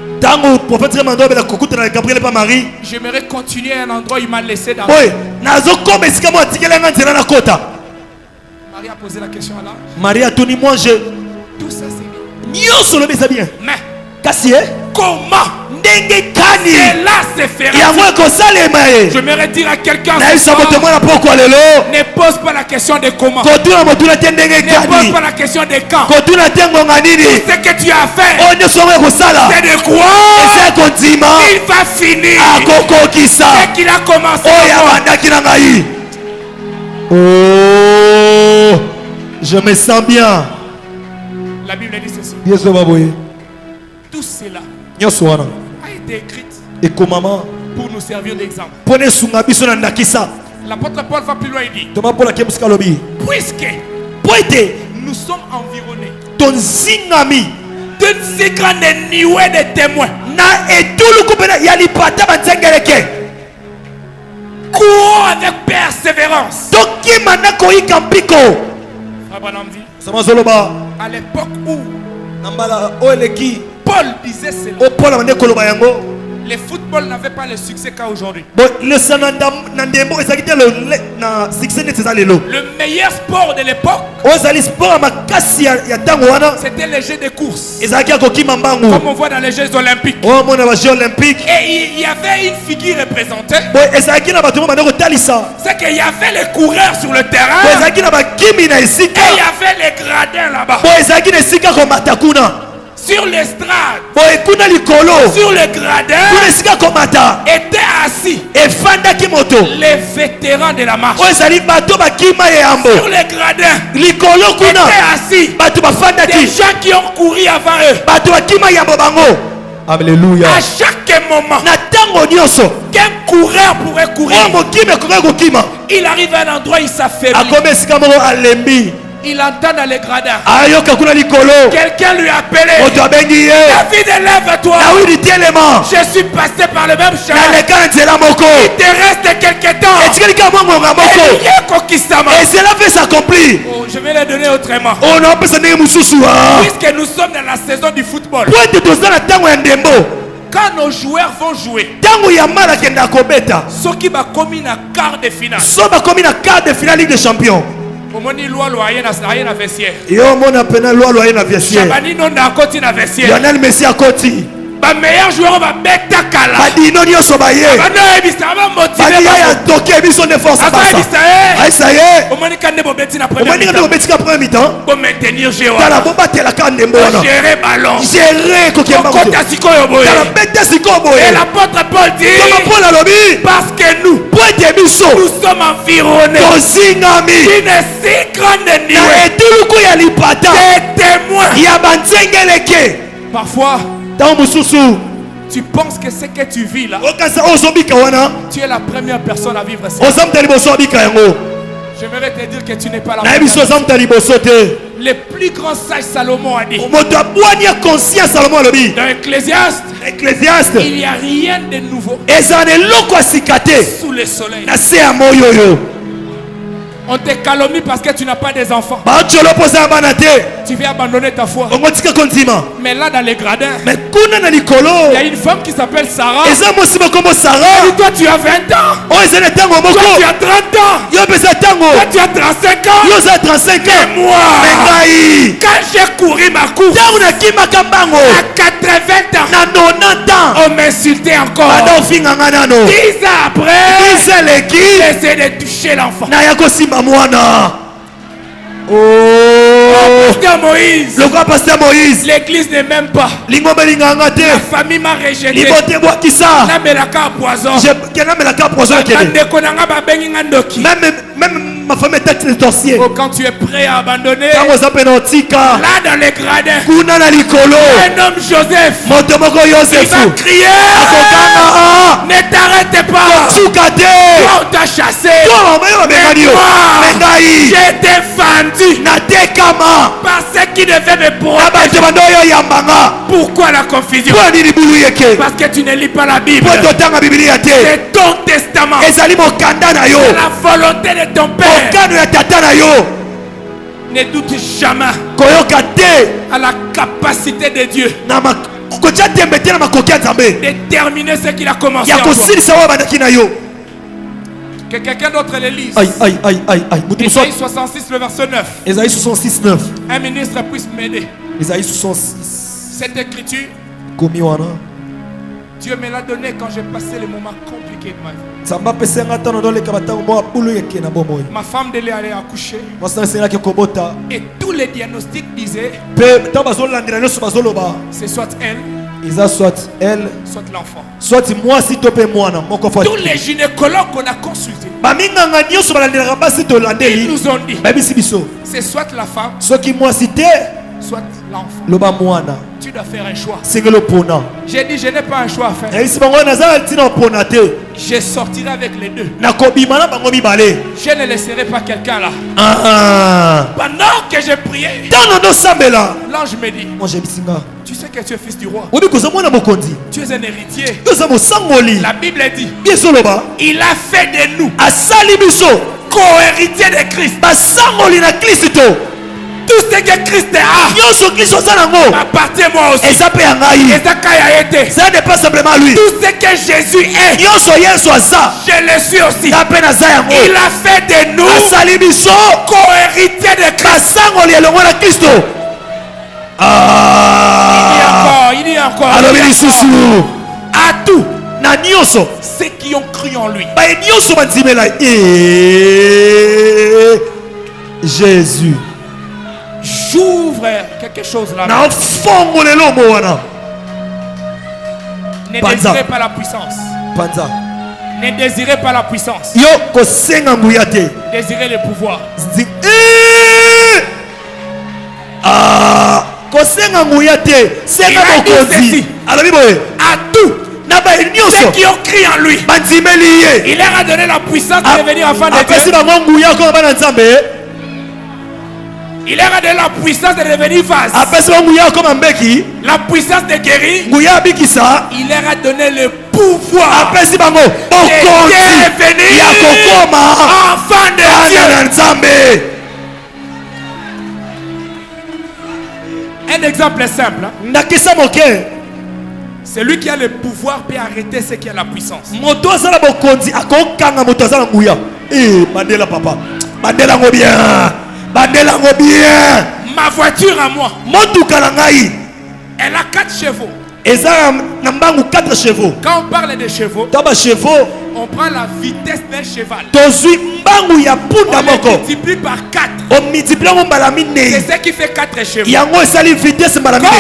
j'aimerais continuer à un endroit où il m'a laissé dans. Marie a posé la question à l'ange. Marie a tout dit, moi je. Tout ça c'est bien. Mais comment cela se fera? J'aimerais dire à quelqu'un, ne pose pas la question de comment, ne pose pas la question de quand. Tout ce que tu as fait, c'est de croire qu'il va finir ce qu'il a commencé. Oh, je me sens bien. La Bible dit ceci. Tout cela a été écrit pour nous servir d'exemple. L'apôtre Paul va plus loin, il dit, puisque nous sommes environnés d'une si grande nuée de témoins, courons avec persévérance. Abraham dit, à l'époque où Paul disait cela, le football n'avait pas le succès qu'aujourd'hui. Le meilleur sport de l'époque, c'était les jeux de course, comme on voit dans les Jeux olympiques. Et il y avait une figure représentée, c'est qu'il y avait les coureurs sur le terrain, et il y avait les gradins là-bas. Sur l'estrade, sur le gradin, étaient assis les vétérans de la marche. Sur le gradin, étaient assis des gens qui ont couru avant eux. Alléluia. À chaque moment qu'un coureur pourrait courir, il arrive à un endroit où il s'affaiblit. Il entend dans les gradins. Quelqu'un lui a appelé. David, lève-toi. Je suis passé par le même chemin. Il te reste quelque temps. Et cela fait s'accomplir. Oh, je vais le donner autrement. Puisque nous sommes dans la saison du football, quand nos joueurs vont jouer, ceux qui vont commis un quart de finale, Ligue des Champions. Omoni loi loyer na vestiaire. Yo mona pena loi na vestiaire. Chabani non na koti na vestiaire. Lionel Messi a koti. ba meilleur joueur ba beta kala badino nyoso baye bana ebisa ba motiver badiya ya toke biso de force basa ay ça y est o moni kande bo beti na o moni kande bo beti ka premier mi-temps bo maintenir jeu tala bo batela ka ndembo wana gérer ballon gérer ko kemba ko kota sikoyo boye tala beta sikoyo boye et l'apôtre Paul dit comme Paul a lobi parce que nous poete biso nous sommes environnés tozingami d'une si grande na nuée etuluku ya lipata des témoins ya banzengeleke parfois tango mosusu tu penses que ce que tu vis là okaza ozobika wana tu es la première personne à vivre ça. ozamta liboso abika yango J'aimerais te dire que tu n'es pas la nayebi so première. ozamta liboso te Le plus grand sage Salomon a dit moto abwani ya conscience salomo alobi dans Ecclésiaste, ecclésiaste il n'y a rien de nouveau ezala na eloko ya sika te sous le soleil. na se ya moi oyo On te calomnie parce que tu n'as pas des enfants. bacolo mpoza ya bana te Tu veux abandonner ta foi. ongo tika kondima Mais là, dans les gradins, me kuna na likolo il y a une femme qui s'appelle Sarah. eza mosi mokombo Et sara toi, tu as 20 ans. oyo eza na ntango Toi, moko tu as 30 ans. yo mpeza ntango Toi, tu as 35 ans. yo oza 35 ans Et moi, me ngai quand j'ai couru ma course ntango nakimaka mbango à 80 ans, na 90 ans on m'insultait encore. banda ofinga nga nano 10 ans après, biso eleki j'essaie de toucher l'enfant. naya kosimba mwana Pasteur Moïse, lokola paster moïse l'église ne m'aime pas. lingombe elinganga te La famille m'a rejeté. libote ebwakisa Namelaka poison. kenamelaka poison ekele Bandeko nanga babengi nga ndoki. même ma femme est taxe de sorcier Oh, quand tu es prêt à abandonner, ntango oza mpe na otika là dans les gradins, kuna na likolo un homme Joseph, moto moko il va yosefu crier. akokanga Ne t'arrête pas. suka te Toi, on t'a chassé. omayo babengani yo me ngai J'ai défendu natekama par ceux qui devaient me na protéger. bato bando oyo yambanga Pourquoi la confusion? mpo nini bulu yeke Parce que tu ne lis pas la Bible. mpo totanga bibilia te C'est ton testament. ezali mokanda na yo C'est la volonté de ton Père. mokano ya tata na yo Ne doute jamais koyoka te à la capacité de Dieu na kotia tembe te na makoki ya nzambe de terminer ce qu'il a commencé. ya en toi. kosilisa oyo bandaki na yo Que quelqu'un d'autre le lise. mutu Ésaïe 66, le verset 9. Esaïe 66 9 Un ministre puisse m'aider. Esaïe 66 Cette écriture, komi wana Dieu me l'a donné quand j'ai passé les moments compliqués de ma vie. nzambe apesenga ntango ndoleka batango mwa bulu yeke na bomoi Ma femme de allait accoucher mwasi na esengaki kobota et tous les diagnostics disaient mpe ntango bazolandela nyonso bazoloba c'est soit elle, eza soit elle soit l'enfant. soit mwasi to mpe mwana moko fo Tous les gynécologues qu'on a consultés, baminganga nyonso balandelaka basi ils tolandeli nous ont dit bayebisi biso c'est soit la femme, soki mwasi te soit l'enfant. loba mwana Tu dois faire un choix. sengeli opona J'ai dit je n'ai pas un choix à faire. nayebisi bango naza na ntina opona te Je sortirai avec les deux. nakobima na bango mibale Je ne laisserai pas quelqu'un là. Ah. Pendant que je priais, ntango ndosambela l'ange me dit moi jebisi nga tu sais que tu es fils du roi. obi koza mwana mokonzi Tu es un héritier. yo oza mosangoli La Bible dit biezoloba il a fait de nous asali biso co-héritiers de Christ. basangoli na kristo Tout ce que Christ a nyonso kristo aza nango appartient à moi aussi. eza mpe ya ngai Et ça, quand il a été, ça n'est pas simplement lui tout ce que Jésus est, nyonso yesu aza je le suis aussi. nga mpe naza yango Il a fait de nous asali biso co-héritiers de Christ. basangoli elongo na kristo Il y a encore, alobi lisusu à tout na nyonso ceux qui ont cru en lui. baye nyonso bandimela jésus J'ouvre quelque chose là. nafongolela omo wana Ne Panza. désirez pas la puissance. panza Ne désirez pas la puissance. yo kosenga nguya te Désirez le pouvoir. kosenga nguya te senga Il a dit mokonzi ceci. alobi boye À tout na baye ceux nyonso qui ont cru en lui, bandimeli ye il leur a donné la puissance de devenir enfants de apesi Dieu. bango nguya okoma bana nzambe Il leur a donné la puissance de devenir vase. apesi bango nguya okoma mbeki La puissance de guérir. nguya abikisa Il leur a donné le pouvoir apesi bango de bokonzi devenir ya kokoma enfants de bana Dieu. na nzambe Un exemple simple. ndakisa moke Celui qui a le pouvoir peut arrêter ceux qui a la puissance. moto aza na bokonzi akokanga moto aza na nguya bandela papa bandela ngo bien bandela ngo bien Ma voiture à moi, motuka na ngai elle a 4 chevaux. Quand on parle de chevaux, on prend la vitesse d'un cheval. On le multiplie par 4. C'est ce qui fait 4 chevaux. Quand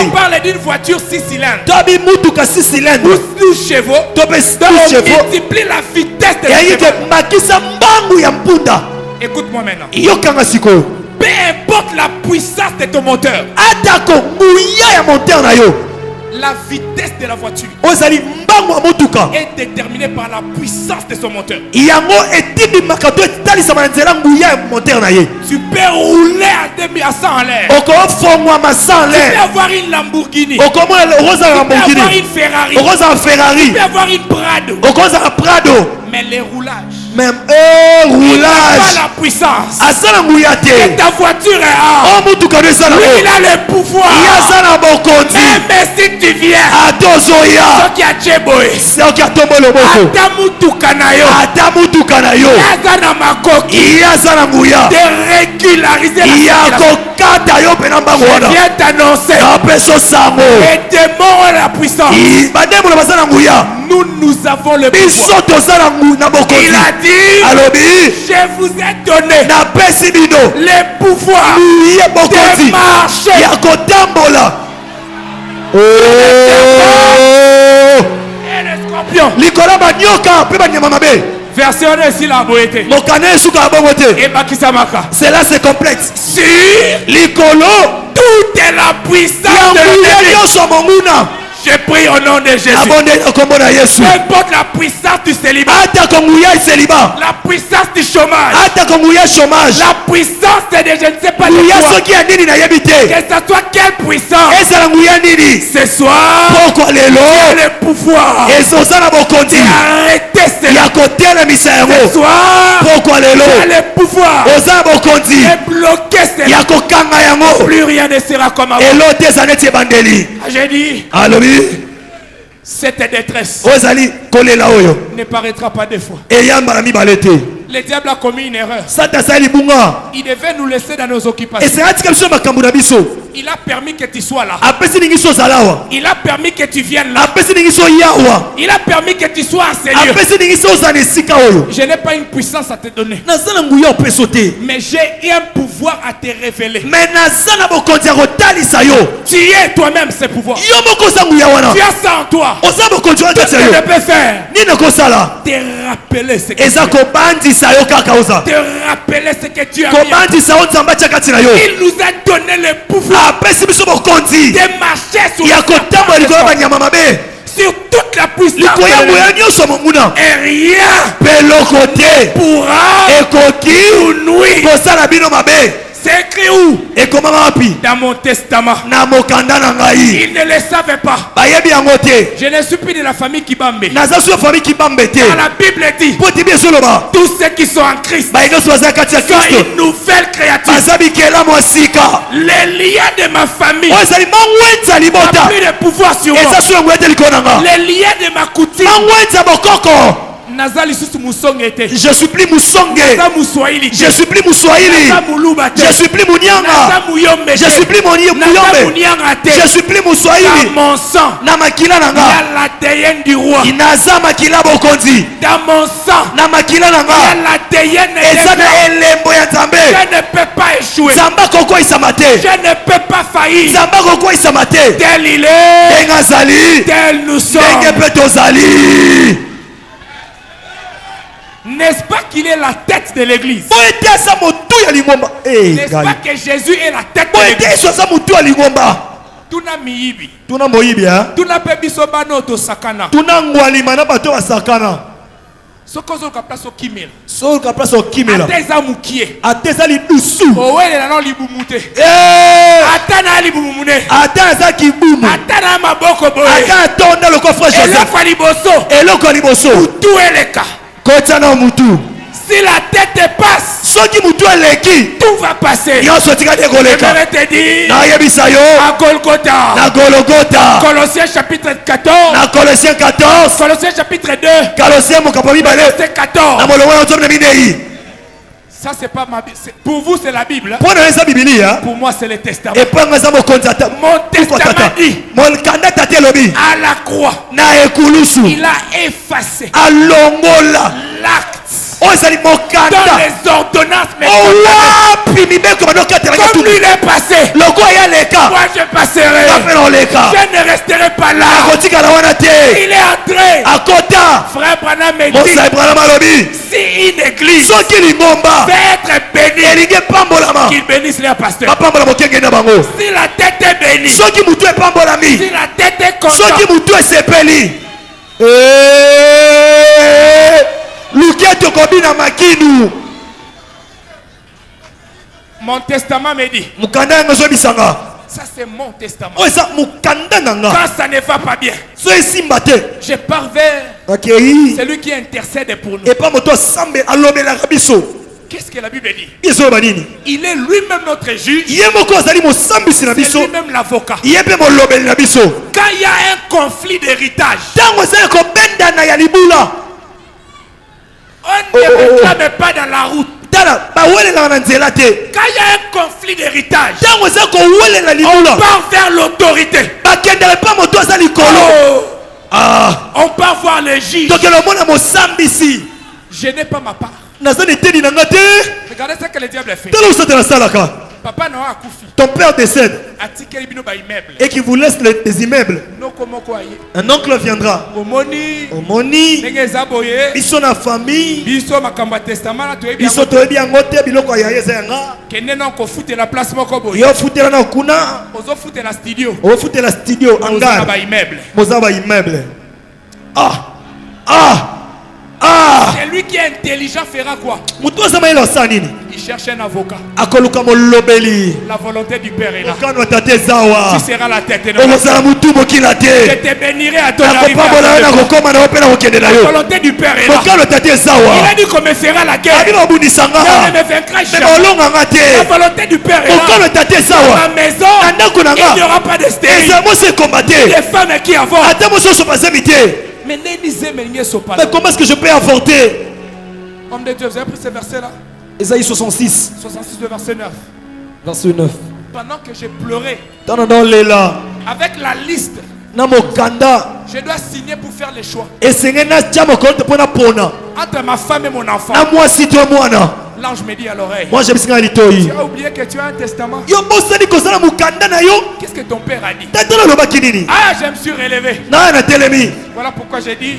on parle d'une voiture 6 cylindres, ou 12 chevaux, on multiplie la vitesse de cheval. Écoute-moi maintenant. Peu importe la puissance de ton moteur, la vitesse de la voiture est déterminée par la puissance de son moteur. Tu peux rouler à 100 en l'air. Tu peux avoir une Lamborghini. Tu peux avoir une Ferrari. Tu peux avoir une Prado. Mais les roulages, même roulage, pas la puissance. Et ta voiture est à. Il a le pouvoir. Même si tu viens, de régulariser la je viens t'annoncer. Les démons ont la puissance. Nous avons le pouvoir. Il a dit, je vous ai donné le pouvoir de marcher. Et le scorpion. Version ici la beauté. C'est là c'est complexe. Sur toute la puissance de l'ennemi. Je prie au nom de Jésus. Peu importe la puissance du célibat, la puissance du chômage, la puissance de je ne sais pas de quoi, que ce soit quelle puissance, ce soir, tu as le pouvoir d'arrêter cela. Ce soir, tu as le pouvoir de bloquer cela. Plus rien ne sera comme avant. J'ai dit, cette détresse ne paraîtra pas deux fois. Le diable a commis une erreur. Il devait nous laisser dans nos occupations. Il a permis que tu sois là. Il a permis que tu viennes là. Il a permis que tu sois à ces lieux. Je n'ai pas une puissance à te donner, mais j'ai un pouvoir à te révéler. Tu es toi-même ce pouvoir. Tu as ça en toi. Tout ce que tu peux faire, te rappeler ce que tu as. Te rappeler ce que tu as mis. Il nous a donné le pouvoir de marcher sur toute la puissance et rien pourra nous nuire. C'est écrit où? Dans mon testament. Ils ne le savaient pas. Je ne suis plus de la famille Kibambe. Dans la Bible dit, tous ceux qui sont en Christ sont une nouvelle créature. Les liens de ma famille n'ont plus de pouvoir sur moi. Les liens de ma coutume, je suis plus Moussongue. Je suis plus Moussoaili. Je suis plus Mounianga. Je suis plus Mouniambe. Je suis plus Moussoaili. Dans mon sang, Namakila il y nanga. a l'ADN du roi. Inaza makila bokonzi. Dans mon sang, Namakila il y a nanga. l'ADN Eza de na elembo ya Nzambe. je ne peux pas échouer. Zamba koko isamate. Je ne peux pas faillir. Zamba koko isamate. Tel il est, Engazali. tel nous sommes. Engebetozali. N'est-ce pas qu'il est la tête de l'église? N'est-ce pas que Jésus est la tête de l'église? Tuna miyibi. Tuna moyibi ha. Tuna pe biso bano to sakana. Tuna ngwalima na bato basakana. Sokozo ka place okimela. So ka place okimela. Ateza mukie. Ateza li dusu. Owele na no libumute. Atana libumune. Ateza kibumu. Atana maboko boye. Ata tonda le coffre Joseph. Eloko liboso. Eloko liboso. Tout eleka. Kocha na mutu. Si la tête passe, soki mutu eleki, tout va passer. Nyonso tika de koleka. Je vais te dire, na yebisa yo à Golgotha. Na Golgotha. Colossiens chapitre 14. Na Colossiens 14. Colossiens chapitre 2. Colossiens mokapo mibale. Verset 14. Na molongo ya nzombe minei. Ça c'est pas ma Bible. Pour vous c'est la Bible. Pour moi c'est le testament. Mon testament dit. À la croix. Il a effacé. L'acte. Dans les ordonnances. Comme lui il est passé. Moi je passerai. Je ne resterai pas là. Il est entré. Frère Branham me dit. Si une église veut être bénie, qu'il bénisse les pasteurs. Si la tête est bénie, si la tête est contente, mon testament me dit. Ça c'est mon testament. Quand ça ne va pas bien, je pars vers celui qui intercède pour nous. Qu'est-ce que la Bible dit? Il est lui-même notre juge. C'est lui-même l'avocat. Quand il y a un conflit d'héritage, on ne réclame pas dans la route. Quand il y a un conflit d'héritage, on part vers l'autorité. On part voir les juges. Je n'ai pas ma part. Regardez ce que le diable a fait. Papa Noah a koufi. Ton père décède et qui vous laisse des immeubles. Un oncle viendra. Omoni, biso na famille, biso toyebi yango te biloko ya yeza yanga. Yo futela na kuna. O futela studio anga. Moza ba immeuble. C'est lui qui est intelligent fera quoi? Il cherche un avocat. La volonté du Père est là. Tu seras la tête. Je te bénirai à ton arrivée. La volonté du Père est là. Il a dit qu'on me fera la guerre. Mais on ne me vaincra jamais. La volonté du Père est là. Dans ma maison, il n'y aura pas de stérile. Les femmes qui avortent. Mais comment est-ce que je peux avorter? Homme de Dieu, vous avez pris ce verset là? Ésaïe 66. 66 de verset 9. Verset 9. Pendant que j'ai pleuré avec la liste, je dois signer pour faire les choix entre ma femme et mon enfant. L'ange me dit à l'oreille. Tu as oublié que tu as un testament. Qu'est-ce que ton père a dit? Ah, je me suis relevé. Voilà pourquoi j'ai dit.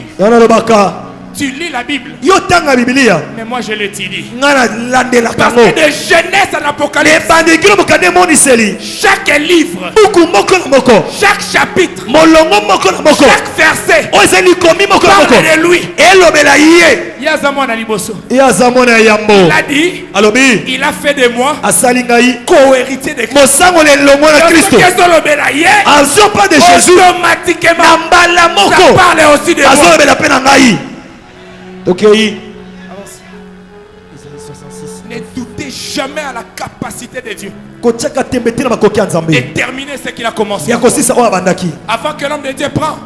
Tu lis la Bible. Mais moi je l'ai dit. Parce que de Genèse à l'Apocalypse, chaque livre, chaque chapitre, chaque verset parle de lui. Il a dit, il a fait de moi co-héritier de Christ. Automatiquement, ça parle aussi de moi. Ne doutez jamais à la capacité de Dieu. Déterminer ce qu'il a commencé. Avant que l'homme de Dieu prend.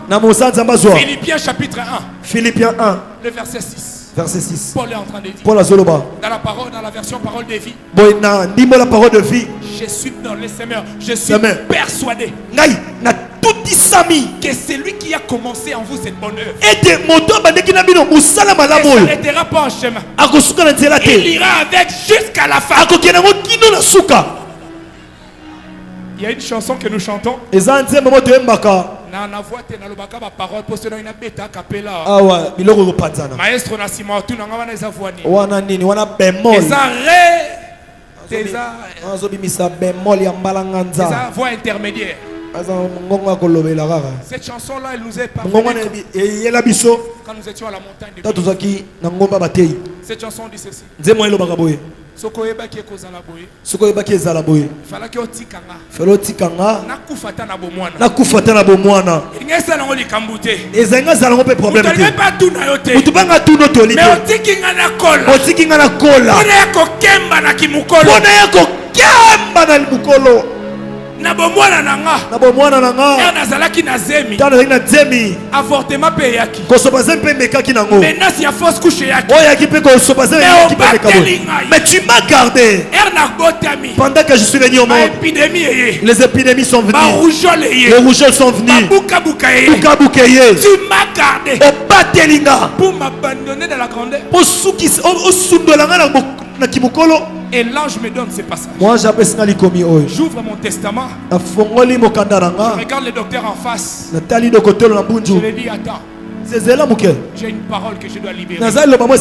Philippiens chapitre 1. Philippiens 1. Le verset 6. Verset 6. Paul est en train de dire. Dans la parole, dans la version parole de vie. La parole de vie. Je suis dans les semeurs. Je suis persuadé que c'est lui qui a commencé en vous cette bonne œuvre. Il ne s'arrêtera pas en chemin. Il ira avec jusqu'à la fin. Il y a une chanson que nous chantons. Maestro Nassima, tout voix intermédiaire. Cette chanson-là, elle nous est parvenue quand nous étions à la montagne de Dieu. Cette chanson dit ceci. Il fallait que otikanga. Nakufata na bomwana. Ezanga pe problème. Mais otikinga na kola. Ona yako kemba na kimukolo. na bomwana nanga nazalaki na zemi avortement pe yaki menace ya fausse couche yaki mais tu m'as gardé pendant que je suis venu au monde. Les épidémies sont venues, les rougeols sont venus, tu m'as gardé pour m'abandonner dans la grandeur. Et l'ange me donne ce passage. J'ouvre mon testament. Je regarde le docteur en face. Je lui dis attends. J'ai une parole que je dois libérer. Avance.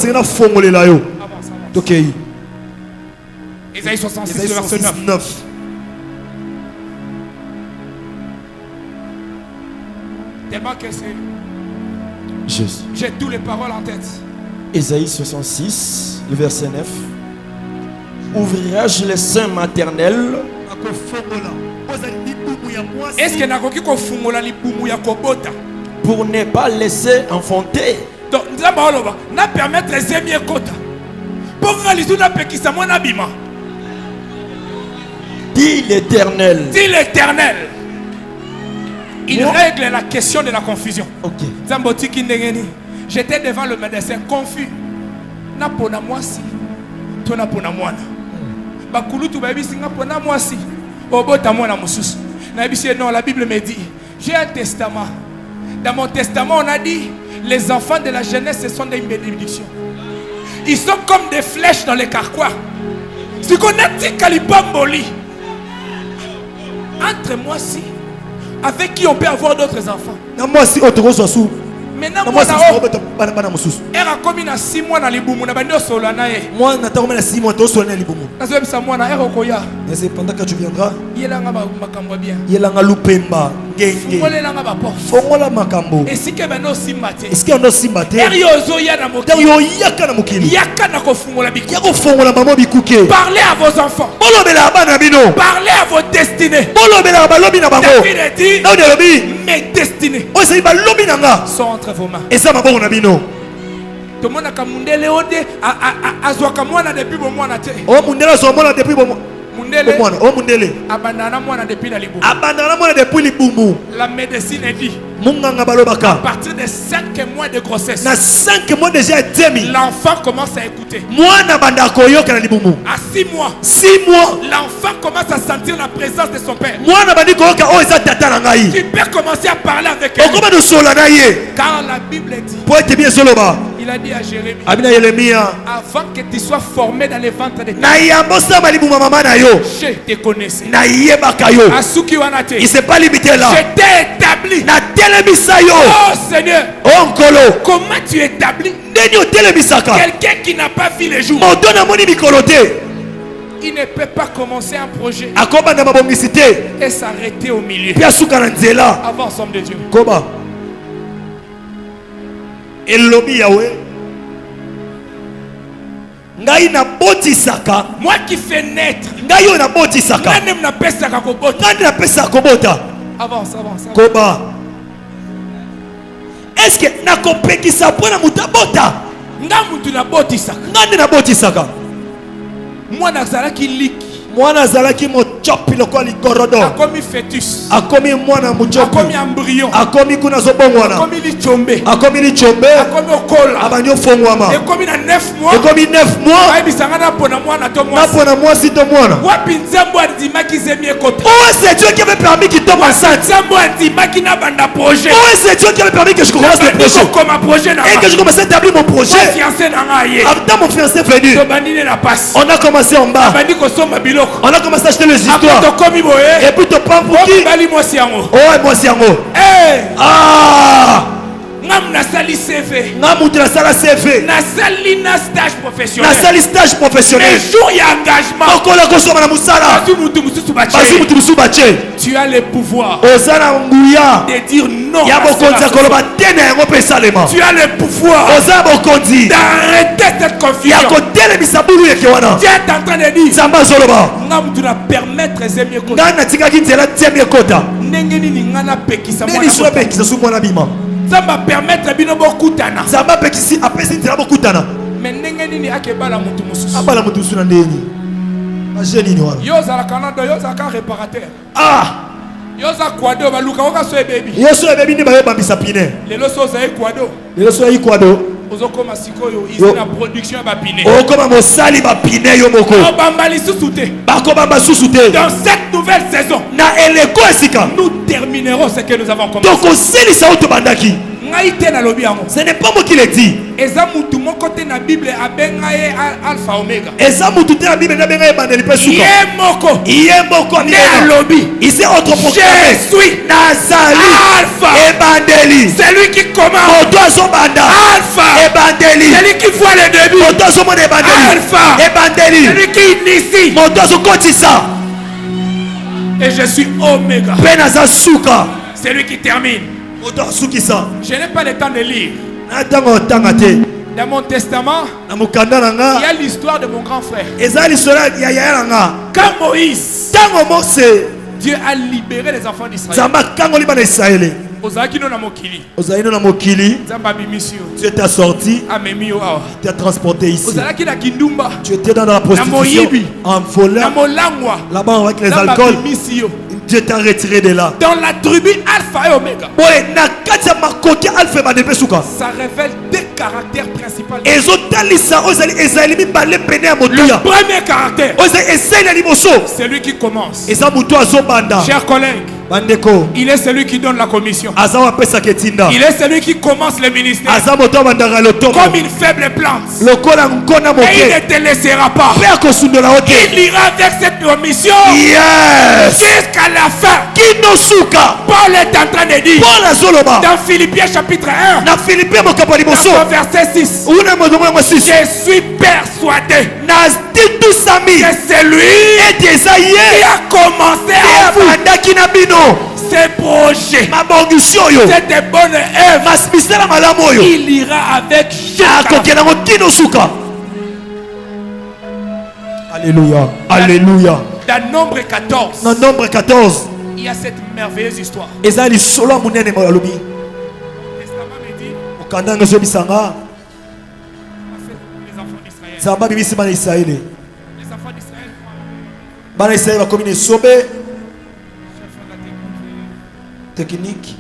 Ésaïe 66, verset 9. Tellement que c'est... J'ai toutes les paroles en tête. Ésaïe 66, le verset 9. Ouvrirai-je les seins maternels? Est-ce que nakoki kofungola libumu ya kobota pour ne pas laisser enfanter? Donc nzamba oloba na permettre zemi ekota pour ngalizu na pekisa mwana bima. Dit l'Éternel. Dit l'Éternel. Il règle la question de la confusion. OK. Zamboti kindengeni. J'étais devant le médecin confus. Na pona mwasi. Tona pona mwana. Bakulutu babi singa pona mwasi. Obota mwana mususu. Na bisi non, la Bible me dit, j'ai un testament. Dans mon testament, on a dit les enfants de la jeunesse ce sont des bénédictions. Ils sont comme des flèches dans les carquois. Si qu'on a dit Kalipamboli. Entre moi si avec qui on peut avoir d'autres enfants. Moi si autre maintenant moi elle a commis na 6 mois na libumu na bandi osolo na ye. Moi nataka na 6 mois tosolo na libumu. Nazo bisa mwana elle okoya. Mais c'est pendant que tu viendras. Yelanga makambo bien. Yelanga lupemba ngenge. Ngolelanga ba porte. Fongola makambo. Esike bano simbate. Est-ce on doit simbate? Eriozo ya na mokili. Yo yaka na mokili. Yaka na kofungola bikuke. Yako fongola mama bikuke. Parlez à vos enfants. Bolobela bana bino. Parlez à vos destinées. Bolobela balobi na bango. David dit. Na odelobi. Mes destinées. O sai balobi nanga. Sont entre vos mains. Et ça ma bongo na bino. To mona ka mundele ode azwa ka mwana depuis bo mwana te. O mundele zo mwana depuis bo mundele. O mundele. Abandana mwana depuis la libumu. Abandana mwana depuis libumu. La médecine dit. Munganga balobaka. À partir de 5 mois de grossesse. Na 5 mois déjà demi. L'enfant commence à écouter. Mwana banda koyoka na libumu. À 6 mois. 6 mois. L'enfant commence à sentir la présence de son père. Mwana bandi koyoka o eza tata na ngai. Tu peux commencer à parler avec lui. Okoma de sola na ye. Car la Bible dit. Pour être bien soloba. Il a dit à Jérémie. Abina Yeremia. Avant que tu sois formé dans les ventres de na yambosa malibuma mama na yo. Je te connaissais. Na yebaka yo. Asuki wanate. Il s'est pas limité là. Je t'ai établi. Na telemisa yo. Oh Seigneur. Oh Nkolo. Comment tu établis quelqu'un qui n'a pas vu les jours? Il ne peut pas commencer un projet et s'arrêter au milieu. Avance, homme de Dieu. Moi qui fais naître. Avance. Est-ce que nakopekisa pona mutabota? Ngamutu na botisaka. Ngande na botisaka. Mwana zalaki liki. Mwana zalaki mochopi lokwa ligorodo. Akomi fetus. Akomi mwana mochopi. Akomi embryon. Akomi kuna zobongwana. Akomi lichombe. Akomi lichombe. Akomi okola. Abanyo fongwama. Akomi na 9 mois. Akomi 9 mois. Ai bisanga na pona mwana to mwana. Na pona mwasi to mwana. Wapi nzambo andimaki zemi ekota. Oh c'est Dieu qui avait permis qu'il tombe enceinte. Nzambo andimaki na banda projet. Oh c'est Dieu qui avait permis que je commence le projet. Comme un projet na. Et que je commence à établir mon projet. Mon fiancé na ngaye. Avant mon fiancé venu. To bandine na passe. On a commencé en bas. Bandi ko soma biloko. On a commencé à acheter les histoires. Et puis tu prends pour qui? Oh, moi c'est un mot. Ah! Ngam na sali CV. Ngam na sala CV. Na sali na stage professionnel. Na sali stage professionnel. Le jour y a engagement. Okola kosoma na musala. Basu mutu mususu bache. Basu mutu mususu bache. Tu as le pouvoir. Ozana nguya. De dire non. Ya bokonzi koloba tena yango pe salema. Tu as le pouvoir. Ozana bokonzi. D'arrêter cette confusion. Ya kotele bisabulu yeke wana. Tu es en train de dire. Samba zoloba. Ngam tu na permettre zemie kota. Ngana tikaki nzela zemie kota. Ndenge nini ngana pekisa mwana. Nini sura pekisa su mwana bima. Ça va permettre bino bokutana. Ça va pekisi apesi nzela bokutana. Mais ndenge nini akebala mutu mususu. Abala mutu mususu na ndeni. Yoza la Canada, yoza ka réparateur. Ah! Yoza Kwado, baluka oka so baby. Yoso baby ni bayo bambisa pine. Lelo so za Kwado. Lelo so yi Kwado. Ozokoma sikoyo ici na production ba pine. Okoma mosali ba pine yo moko. Bambali susute. Bako bamba susute. Dans cette nouvelle saison, Na eleko esika. nous terminerons ce que nous avons commencé. Donc oseli sa auto bandaki. Ce n'est pas moi qui l'ai dit. côté na Bible abengaye alpha omega. Yemoko ne alobi. Il s'est autoproclamé. Je suis Nazali alpha. Ebandeli. C'est lui qui commence. Alpha. Ebandeli. C'est lui qui voit le début. Alpha. Ebandeli. C'est lui qui initie. Et je suis oméga. C'est lui qui termine. Je n'ai pas le temps de lire. Dans mon testament, il y a l'histoire de mon grand frère. Quand Moïse, Dieu a libéré les enfants d'Israël. Tu t'es sorti, tu as transporté ici. Tu étais dans la prostitution, en volant, là-bas avec les alcools. Dieu t'a retiré de là. Dans la tribu Alpha et Omega, ça révèle deux caractères principaux. Le premier caractère, c'est lui qui commence. Chers collègues, il est celui qui donne la commission. Il est celui qui commence le ministère. Comme une faible plante. Et il ne te laissera pas. Il ira avec cette commission jusqu'à la fin. Paul est en train de dire dans Philippiens chapitre 1, dans verset 6, je suis persuadé que c'est lui qui a commencé à vous ces projets, cette bonne œuvre. Il ira avec Alléluia. Alléluia. Dans Nombre 14, dans Nombre 14, il y a cette merveilleuse histoire. Le testament me dit, les enfants d'Israël. Les enfants d'Israël. Technique.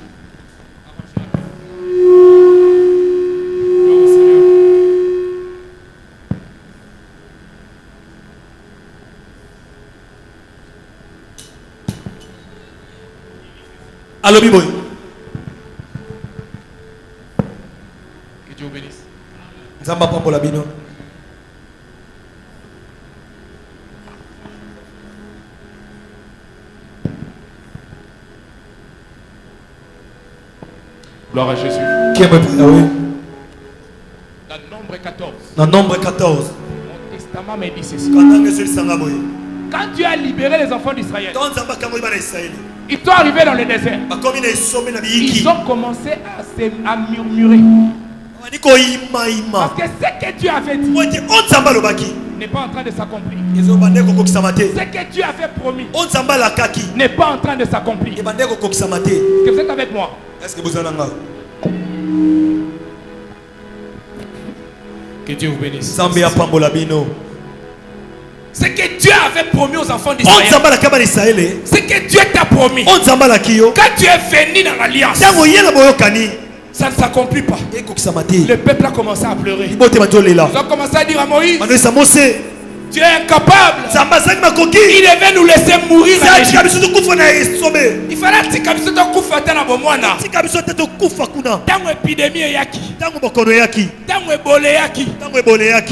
Allo Biboy. Que Dieu bénisse. Zamba Pambola Bino. Gloire à Jésus. Qui est oui? Dans Nombre 14. Dans Nombre 14. Mon testament me dit ceci. Quand tu as libéré les enfants d'Israël, ils sont arrivés dans le désert. Ils ont commencé à murmurer. Parce que ce que tu avais dit n'est pas en train de s'accomplir. Ce que tu avais promis n'est pas en train de s'accomplir. Est-ce que vous êtes avec moi? Est-ce que vous en avez? Que Dieu vous bénisse. Ce que Dieu avait promis aux enfants d'Israël, ce que Dieu t'a promis, quand tu es venu dans l'alliance, ça ne s'accomplit pas. Le peuple a commencé à pleurer. Ils ont commencé à dire à Moïse, tu es incapable. Il devait nous laisser mourir. Il fallait que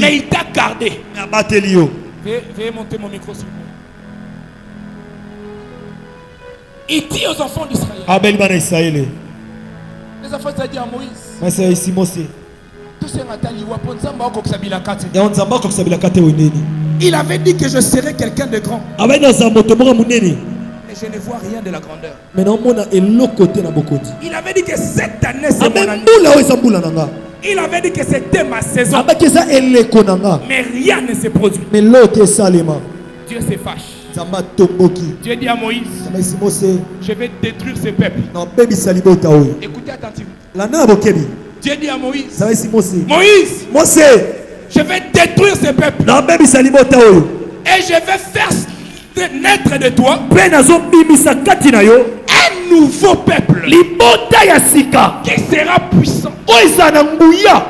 mais il t'a gardé. Veuillez monter mon micro s'il vous plaît. Il dit aux enfants d'Israël. Les enfants d'Israël disent à Moïse, il avait dit que je serais quelqu'un de grand. Mais je ne vois rien de la grandeur. Il avait dit que cette année c'est mon année. Il avait dit que c'était ma saison. Mais rien ne s'est produit. Dieu se fâche. Dieu dit à Moïse, je vais détruire ce peuple. Écoutez attentivement. Dieu dit à Moïse, Moïse, je vais détruire ce peuple. Et je vais faire naître de toi pe nazobimisa kati na yo un nouveau peuple libota ya sika qui sera puissant, oyo eza na nguya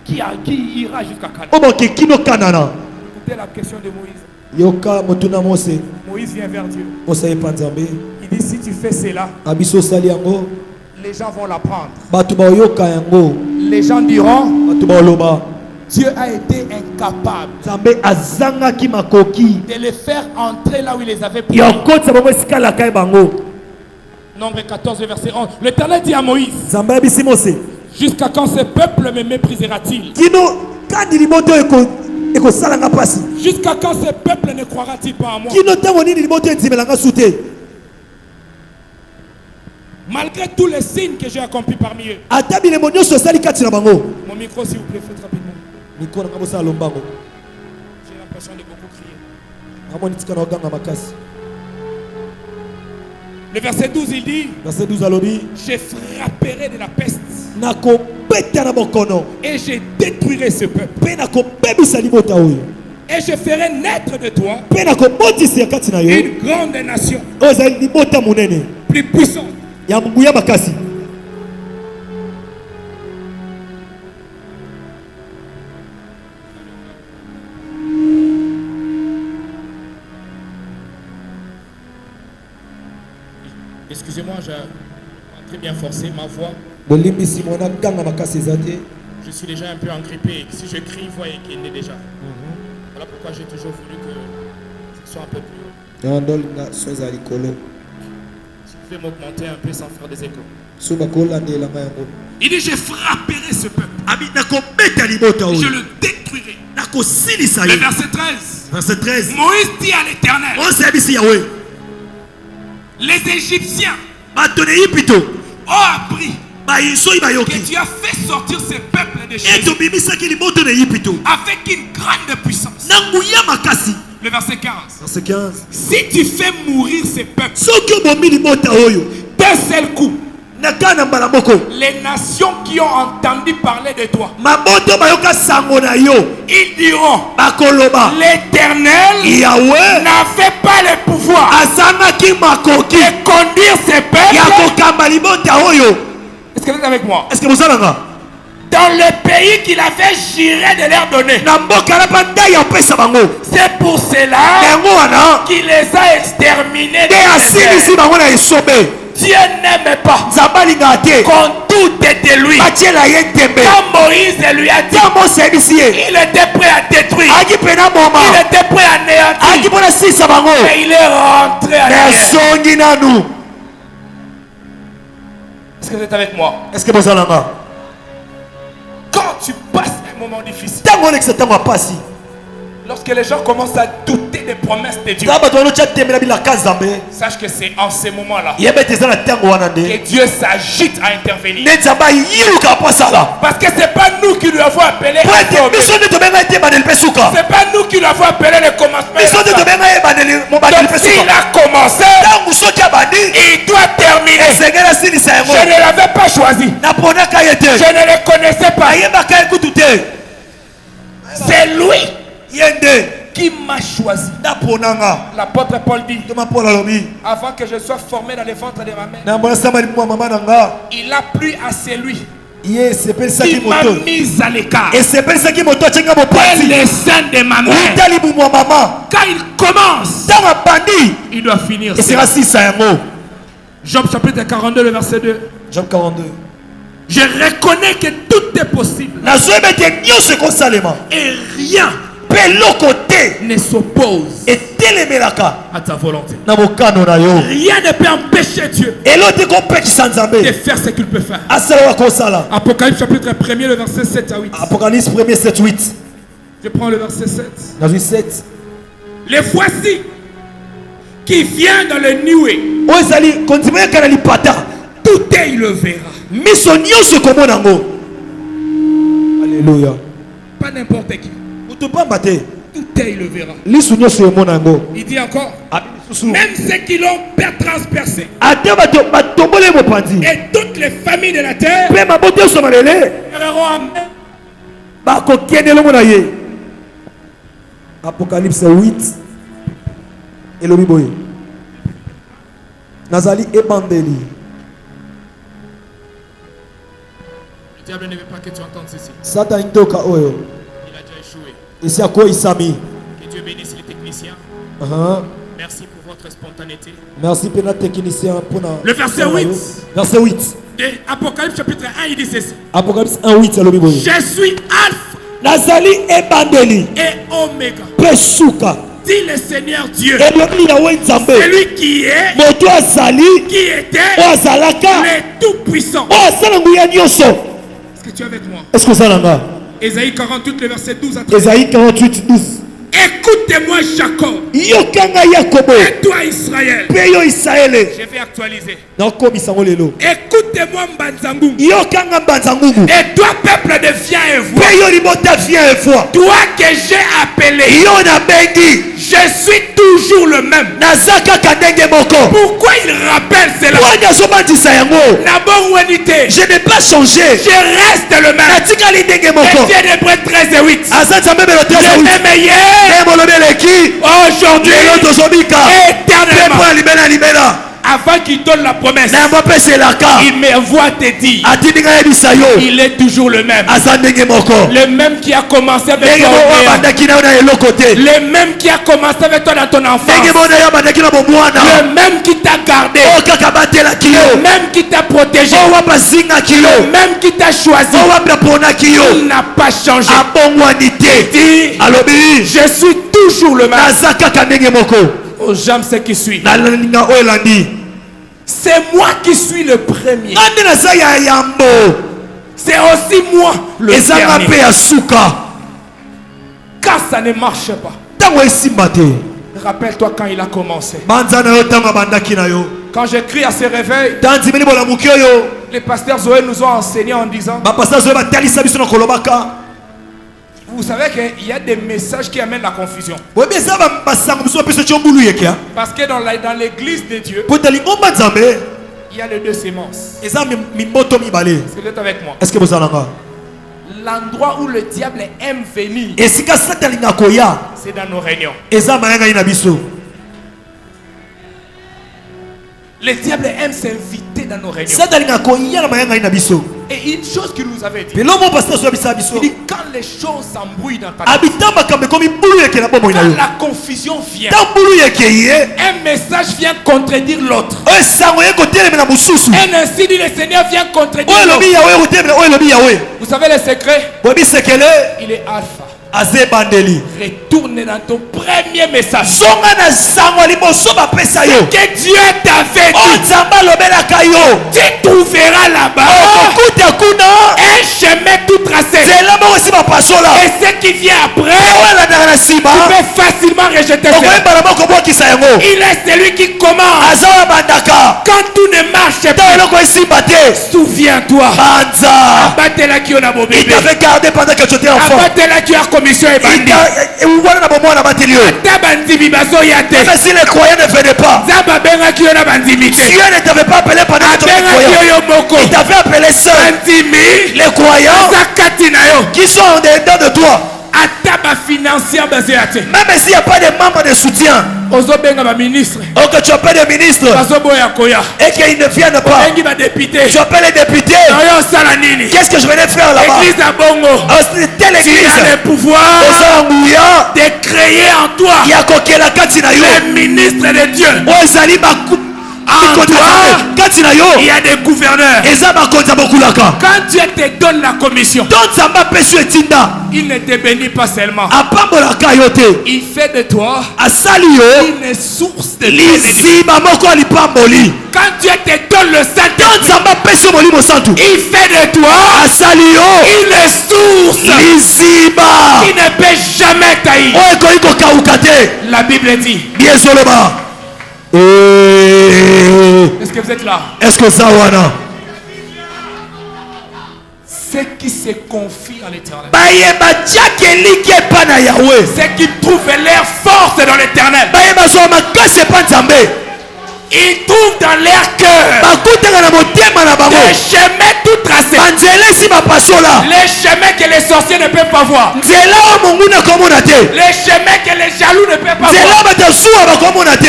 qui ira jusqu'à Canaan. oyo bakekino kanana. Écoutez la question de Moïse. yoka motuna mose Moïse vient vers Dieu. mose ayepa nzambe Il dit si tu fais cela, abiso osali yango les gens vont l'apprendre. bato baoyoka yango Les gens diront bato baoloba Dieu a été incapable nzambe azangaki makoki de les faire entrer là où il les avait pris. ya kokotisa bango esika lakai bango. Nombre 14, verset 11. L'Éternel dit à Moïse, nzambe ayebisi mose jusqu'à quand ce peuple me méprisera-t-il? kino kani liboto ekosalanga mpasi, Jusqu'à quand ce peuple ne croira-t-il pas en moi? kino ntango nini liboto endimelanga su te, Malgré tous les signes que j'ai accomplis parmi eux. ata bilemo nyonso esali kati na bango. Mon micro, s'il vous plaît, faites rapidement. mikolo nanga bosala lombango J'ai l'impression de beaucoup crier. amoni tika na oganga makasi. Le verset 12, il dit, verset 12 alobi je frapperai de la peste nakobeta na bokono et je détruirai ce peuple. mpe nakobebisa libota oyo Et je ferai naître de toi mpe nakobotisa ya kati na yo une grande nation, oyo ezali libota monene plus puissante. ya nguya makasi. Excusez-moi, j'ai très bien forcé ma voix. bolimbisi mwana ganga makasi eza te. Je suis déjà un peu engrippé. Si je crie, vous voyez qu'il est déjà. Voilà pourquoi j'ai toujours voulu que ce soit un peu plus haut. yandolinga so eza likolo Je vais m'augmenter un peu sans faire des échos. so bakolandelanga yango. Il dit, je frapperai ce peuple. Abi nakobeta libota Je oyo le détruirai. nakosilisa Le ye. verset 13. Verset 13 Moïse dit à l'Éternel, mose ayebisi yawe les Égyptiens bato na Ejipito ont appris bayisoyi que bayoki tu as fait sortir ce peuple de chez ete eux obimisaki liboto na Ejipito avec une grande puissance. na nguya makasi. Le verset 15. verset 15 Si tu fais mourir ce peuple soki obomi libota oyo d'un seul coup, na kaka na mbala moko les nations qui ont entendu parler de toi, maboto bayoka sango na yo ils diront, bakoloba l'Éternel yawe n'avait pas le pouvoir azangaki makoki de conduire ce ya peuple. kokamba libota oyo. Est-ce que vous êtes avec moi? Est-ce que bozalanga Dans le pays qu'il avait juré de leur donner. na mboka na bandai ya opesa bango C'est pour cela yango wana qu'il les a exterminés. nde asilisi bango na esobe. Dieu n'aime pas nzambe alingaka te qu'on doute de lui. batiela ye tembe. Quand Moïse lui a dit, ntango mose ayebisi ye il était prêt à détruire, aki pena boma il était prêt à aki anéantir, mpona silisa bango mais il est rentré à na l'arrière. esongi nanu. Est-ce que vous êtes avec moi? Est-ce que bozalanga Quand tu passes un moment difficile, ntango olekisa ntango ya pasi lorsque les gens commencent à douter des promesses de Dieu, tala bato wana otya tembe na bilaka nzambe sache que c'est en ce moment-là yeba ete eza na ntango wana nde que Dieu s'agite à intervenir. nde nzambe ayiluka mpo asala Parce que c'est pas nous qui lui avons appelé po à ete sauver. biso nde tobenga ete ebandeli mpe suka C'est pas nous qui lui avons appelé le commencement. biso nde tobenga ye mobandeli Donc mpe s'il suka. a commencé, ntango soki abandi il doit terminer. esengeli asilisa yango. Je ne l'avais pas choisi. naponaka ye te Je ne le connaissais pas. ayebaka ye kutu te C'est lui ye nde qui m'a choisi. naponanga. L'apôtre Paul dit, toma paul alobi avant que je sois formé dans le ventre de ma mère, na mwana sambali mwa mama na nga il a plu à celui ye esepelisaki qui m'a moto mis à l'écart. esepelisaki moto atyenga Dès mopanzi le sein de ma mère. uta libumu ya mama Quand il commence, ntango abandi il doit finir. esika silisa yango. Job chapitre 42, le verset 2. Job 42 Je reconnais que tout est possible nazoyeba ete nyonso ekosalema et rien mpe eloko te ne s'oppose etelemelaka à ta volonté. na bokano na yo. Rien ne peut empêcher Dieu elo te kopekisa de nzambe faire ce qu'il peut faire. asala oyo akosala. Apocalypse chapitre 1er, le verset 7 à 8. Apocalypse 1er 7 8 Je prends le verset 7. nazwi 7 Les voici qui vient dans le nuée. oyo ezali kondima yaka na lipata Tout œil le verra. miso nyonso ekomona yango. alléluia Pas n'importe qui. moto pamba te Tout œil le verra. lisu nyonso emona yango. Il dit encore, abi lisusu même ceux qui l'ont transpercé ate bato batomboli mopanzi et toutes les familles de la terre mpe mabota nyonso malele seront amen. bakokende elongo na ye. Apocalypse 8 elobi boye nazali ebandeli. Le diable ne veut pas que tu entendes ceci. Satan ntoka oyo Il a déjà échoué. esi akoyisami. Que Dieu bénisse les techniciens. Merci pour votre spontanéité. Merci pena technicien pona. Le verset 8. Verset 8. De Apocalypse chapitre 1, il dit ceci. Apocalypse 1:8 elobi boye. Je suis Alpha Nazali ebandeli et Oméga, pesuka. dit le Seigneur Dieu. Elobi yawe nzambe. Celui qui est, Moto azali qui était, ozalaka le tout-puissant. ozala nguya nyonso. Est-ce que tu es avec moi? Est-ce que ça langa? Ésaïe 48, le verset 12 à 13. Ésaïe 48:12. Écoutez-moi Jacob, Yokanga Yakobo. et toi Israël. Peyo Israël. Je vais actualiser. Nakomisa ngo lelo. Écoutez-moi Mbanzangu, Yokanga Mbanzangugu. et toi peuple de viens et vois. Peyo libota vient et voix. Toi que j'ai appelé, Yona bengi. je suis toujours le même. Nazaka kanenge moko. Pourquoi il rappelle cela? Wanda sobandisa yango. D'abord humanité, Je n'ai pas changé. je reste le même. Natikali ndenge moko. Etienne Hébreux 13 et 8. Azanza mbebe lo Le 13. même hier, Molobeleki. aujourd'hui, Lelo tozobika. éternellement. Pepo libela libela. Avant qu'il donne la promesse, Na mbope selaka. il me voit te dire, Atindinga yebisa yo. il est toujours le même. Azandenge moko. Le même qui a commencé avec Ndenge toi, mo au néant. bandaki na na eloko te. Le même qui a commencé avec toi dans ton enfance. Ndenge mo na yo bandaki na bomwana. Le même qui t'a gardé. O kaka batela Le kiyo. même qui t'a protégé. O wapa zinga kiyo. Le même qui t'a choisi. O wapa pona kiyo. Il n'a pas changé. Abongwani te. Dit, Alobi. je suis toujours le même. Naza kaka ndenge moko. Oh, j'aime ce qui suit. Na linga o elandi. C'est moi qui suis le premier. Nande na sa ya yambo. C'est aussi moi le Ezanga dernier. pe ya suka. Quand ça ne marche pas, Tango esimba te. rappelle-toi quand il a commencé. Banza na yo tango bandaki na yo. Quand j'ai crié à ce réveil, Tanzi mini bola mukyo yo. les pasteurs Zoé nous ont enseigné en disant, Ba pasteur zo ba talisa biso na kolobaka. vous savez qu'il y a des messages qui amènent la confusion. Oyebi eza basango biso bapesa tyombulu yekia. Parce que dans l'église de Dieu, Po talingo banzambe. il y a les deux sémences. Eza mimboto mibale. Est-ce que vous êtes avec moi? Est-ce que vous en avez? L'endroit où le diable aime venir, Esika satalinga koya. c'est dans nos réunions. Eza mayanga ina biso. Le diable aime s'inviter dans nos réunions. Satalinga koya na mayanga ina biso. Et une chose qu'il nous avait dit, Pelo mo pasteur so bisa biso. il dit quand les choses s'embrouillent dans ta vie, Abitamba kambe komi bulu yeke na bomo ina quand yo. la confusion vient, Ta bulu yeke ye. un message vient contredire l'autre. O sango ye koteleme na mususu. Un ainsi dit le Seigneur vient contredire O l'autre. lobi yawe koteleme o lobi yawe. Vous savez le secret? Bobi sekele Il est alpha. aze bandeli. Retourne dans ton premier message. Zonga na sango liboso ba pesa yo. Que Dieu t'avait O dit, nzamba lobelaka yo. tu trouveras là-bas Okuta kuna. un chemin tout tracé. Zela mo si ba pasola. Et ce qui vient après, Wala na tu sima. peux facilement rejeter cela. Okoyeba na moko bokisa yango. Il est celui qui commence. Azawa bandaka. Quand tout ne marche Ta pas, eloko esimba te. souviens-toi. Banza. Abatela qui on a beau Il bébé. t'avait gardé pendant que tu étais enfant. Abatela qui a commission et bandi. Wana na bomona bateli yo. Ta bandimi bazo yate. Même si les croyants ne venaient pas. Zaba benga qui on a bandimi. Dieu ne t'avait pas appelé pendant que tu étais Benga croyant. qui yo moko. Il t'avait appelé seul. Bandimi. Les croyants Zakati na yo. qui sont en dedans de toi. Ataba financière basé yate. Même s'il n'y a pas de membres de soutien. Ozo benga ba ministre. Ou que tu appelles des ministres. Bazo boya koya. Et qu'ils ne viennent pas. Bengi ba député. Tu appelles les députés. Yo sala nini. Qu'est-ce que je venais faire là-bas? Église à Bongo. Telle Tu église. as le pouvoir Osanguya. de créer en toi Yakokela kati na yo. le ministre de Dieu. Ozali baku. En toi, Kati na yo. il y a des gouverneurs. Eza bakonza bokulaka. Quand Dieu te donne la commission, Donc ça m'a pesu etinda. il ne te bénit pas seulement. Apambolaka yo te. Il fait de toi Asali yo. une source de bénédiction. Lisima moko alipamboli. Quand Dieu te donne le Donc Saint-Esprit, ça m'a pesu molimo santu. il fait de toi Asali yo. une source Lisima. qui ne peut jamais taillir. Oye koyi kokauka te. La Bible dit, Bien soloba. est-ce que vous êtes là? Est-ce que ça wana? Ceux qui se confient en l'éternel, Bayeba diakeli ke pana Yahweh. ceux qui trouvent leur force dans l'éternel, Bayeba soma kase pa nzambe. Ils trouvent dans leur cœur des chemins tout tracés. Les chemins que les sorciers ne peuvent pas voir. Les chemins que les jaloux ne peuvent pas voir.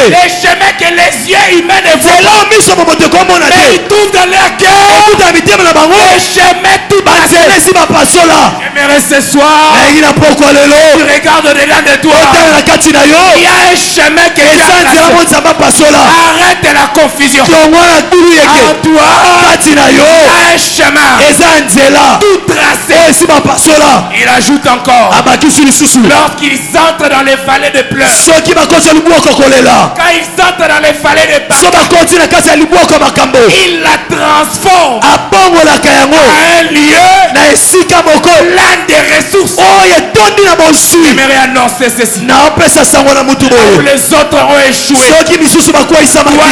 Les chemins que les yeux humains ne voient pas. Mais ils trouvent dans leur cœur des chemins tout tracés. J'aimerais ce soir, tu regardes dedans de toi. Il y a un chemin que tu as tracé. Arrête la confusion. En toi, il y a un chemin tout tracé. Il ajoute encore, lorsqu'ils entrent dans les vallées de pleurs, quand ils entrent dans les vallées de pleurs, il la transforme en un lieu, plein de ressources. J'aimerais annoncer ceci. Où les autres ont échoué, toi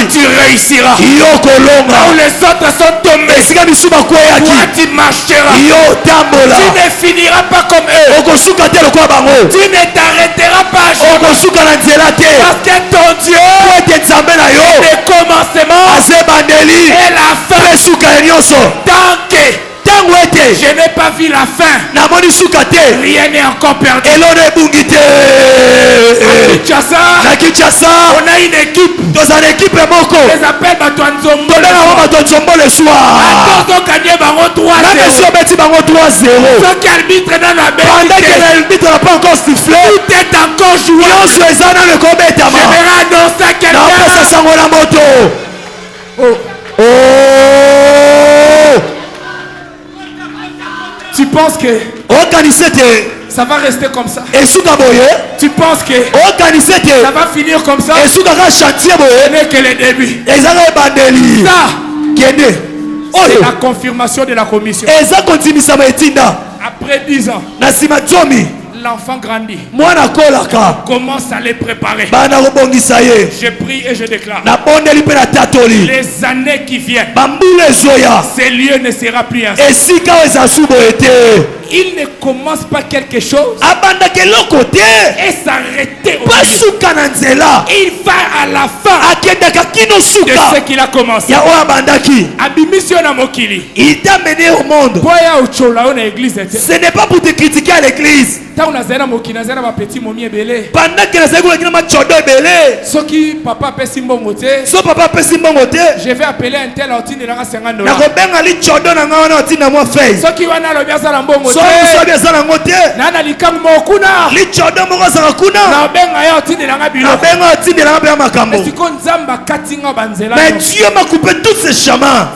tu réussiras. Où les autres sont tombés, toi tu marcheras. Tu ne finiras pas comme eux. Tu ne t'arrêteras pas. Parce que ton Dieu est le commencement et la fin. Tant que je n'ai pas vu la fin, rien n'est encore perdu. À Kinshasa, on a une équipe. On les appelle Batouanzombo le soir. Ceux qui arbitrent dans la Belgique, tout est encore joué. J'aimerais annoncer à quelqu'un. Tu penses que ça va rester comme ça? Tu penses que ça va finir comme ça? Ce n'est que le début. Ça, c'est la confirmation de la commission. Après 10 ans, l'enfant grandit. Commence à les préparer. Je prie et je déclare, les années qui viennent, ces lieux ne sera plus ainsi. Il ne commence pas quelque chose et s'arrêter au milieu. Il va à la fin de ce qu'il a commencé. Il t'a mené au monde. Ce n'est pas pour te critiquer à l'église. Pendant que je vais appeler un tel mais Dieu m'a coupé tous ces chemins.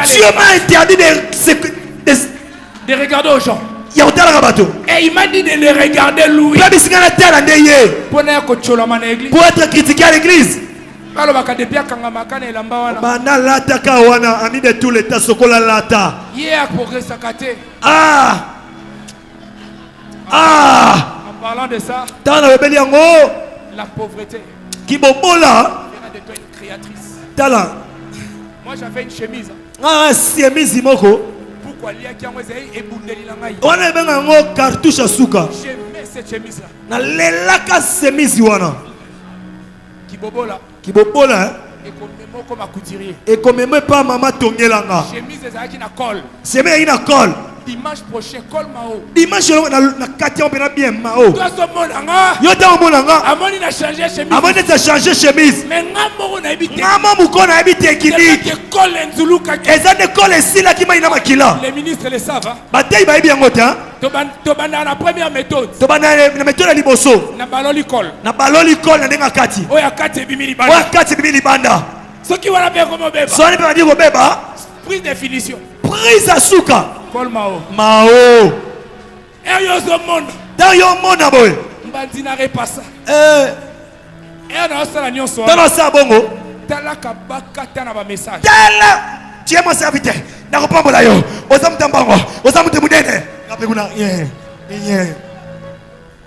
Dieu m'a interdit de regarder aux gens. Et il m'a dit de les regarder lui. Pour être critiqué à l'église. En parlant de ça, la pauvreté qui de toi une créatrice. Moi j'avais une chemise. Pourquoi il y a qui cartouche à souka. J'aimais cette chemise là. Qui bobola et comme un couturier. Et comme pas maman tongelanga. Chemise ezaki na col. Chemise na col. Dimanche prochain col mao. Dimanche na katia on bien mao. Toi so monanga. Yo ta monanga. Amoni na changer chemise. Amoni na changer chemise. Mais ngamo na habité. Ngamo muko na habité kidi. Que col nzuluka. Eza de col esila ki maina makila. Les ministres le savent. Batay ba bien ngota. Tobana na première méthode. Tobana na méthode ya liboso. Na baloli col. Na baloli col na denga kati. Oya kati bimili banda. Oya kati bimili banda. Ce qui va bien comme beba. So ni pas dire beba. Prise définition. Prise à souka. Col mao. Mao. Et yo zo monde. Dans yo monde boy. Mbandi na repassa. Et on a ça la nyonso. Dans ça bongo. Tala kabaka tana ba message. Tala. Tu es mon serviteur. Na repombola yo. Ozam tambango. Ozam temudene. Kapekuna.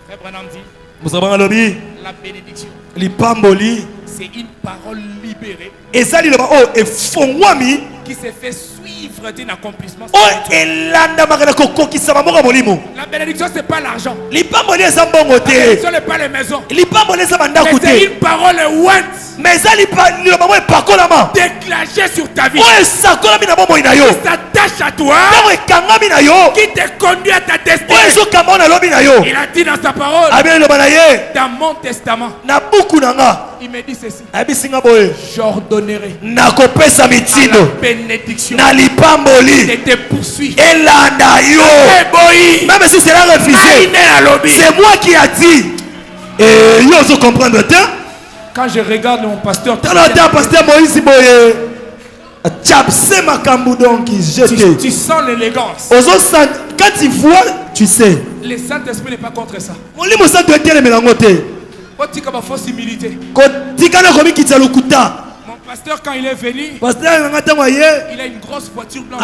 Frère Branham dit. Musabanga lobi. La bénédiction. Lipamboli. C'est une parole libérée. Et ça dit le oh et fongwami qui se fait suivre d'un accomplissement. Oh et landa magana koko qui sama monga molimo. La bénédiction c'est pas l'argent. Lipamboli ça bongo te. La bénédiction n'est pas les maisons. Lipamboli ça banda côté. C'est une parole ouante. Mais ça déclenché sur ta vie. Ça s'attache à toi. Qui te conduit à ta destinée. Il a dit dans sa parole. Dans mon testament. Il me dit ceci. J'ordonnerai la bénédiction de te poursuivre. Même si c'est refusé, c'est moi qui a dit. Et vous comprendre. Quand je regarde mon pasteur, pasteur Moïse Boye, tu sens l'élégance. Quand tu vois, tu sais. Le Saint-Esprit n'est pas contre ça. Mon pasteur, quand il est venu, il a une grosse voiture blanche.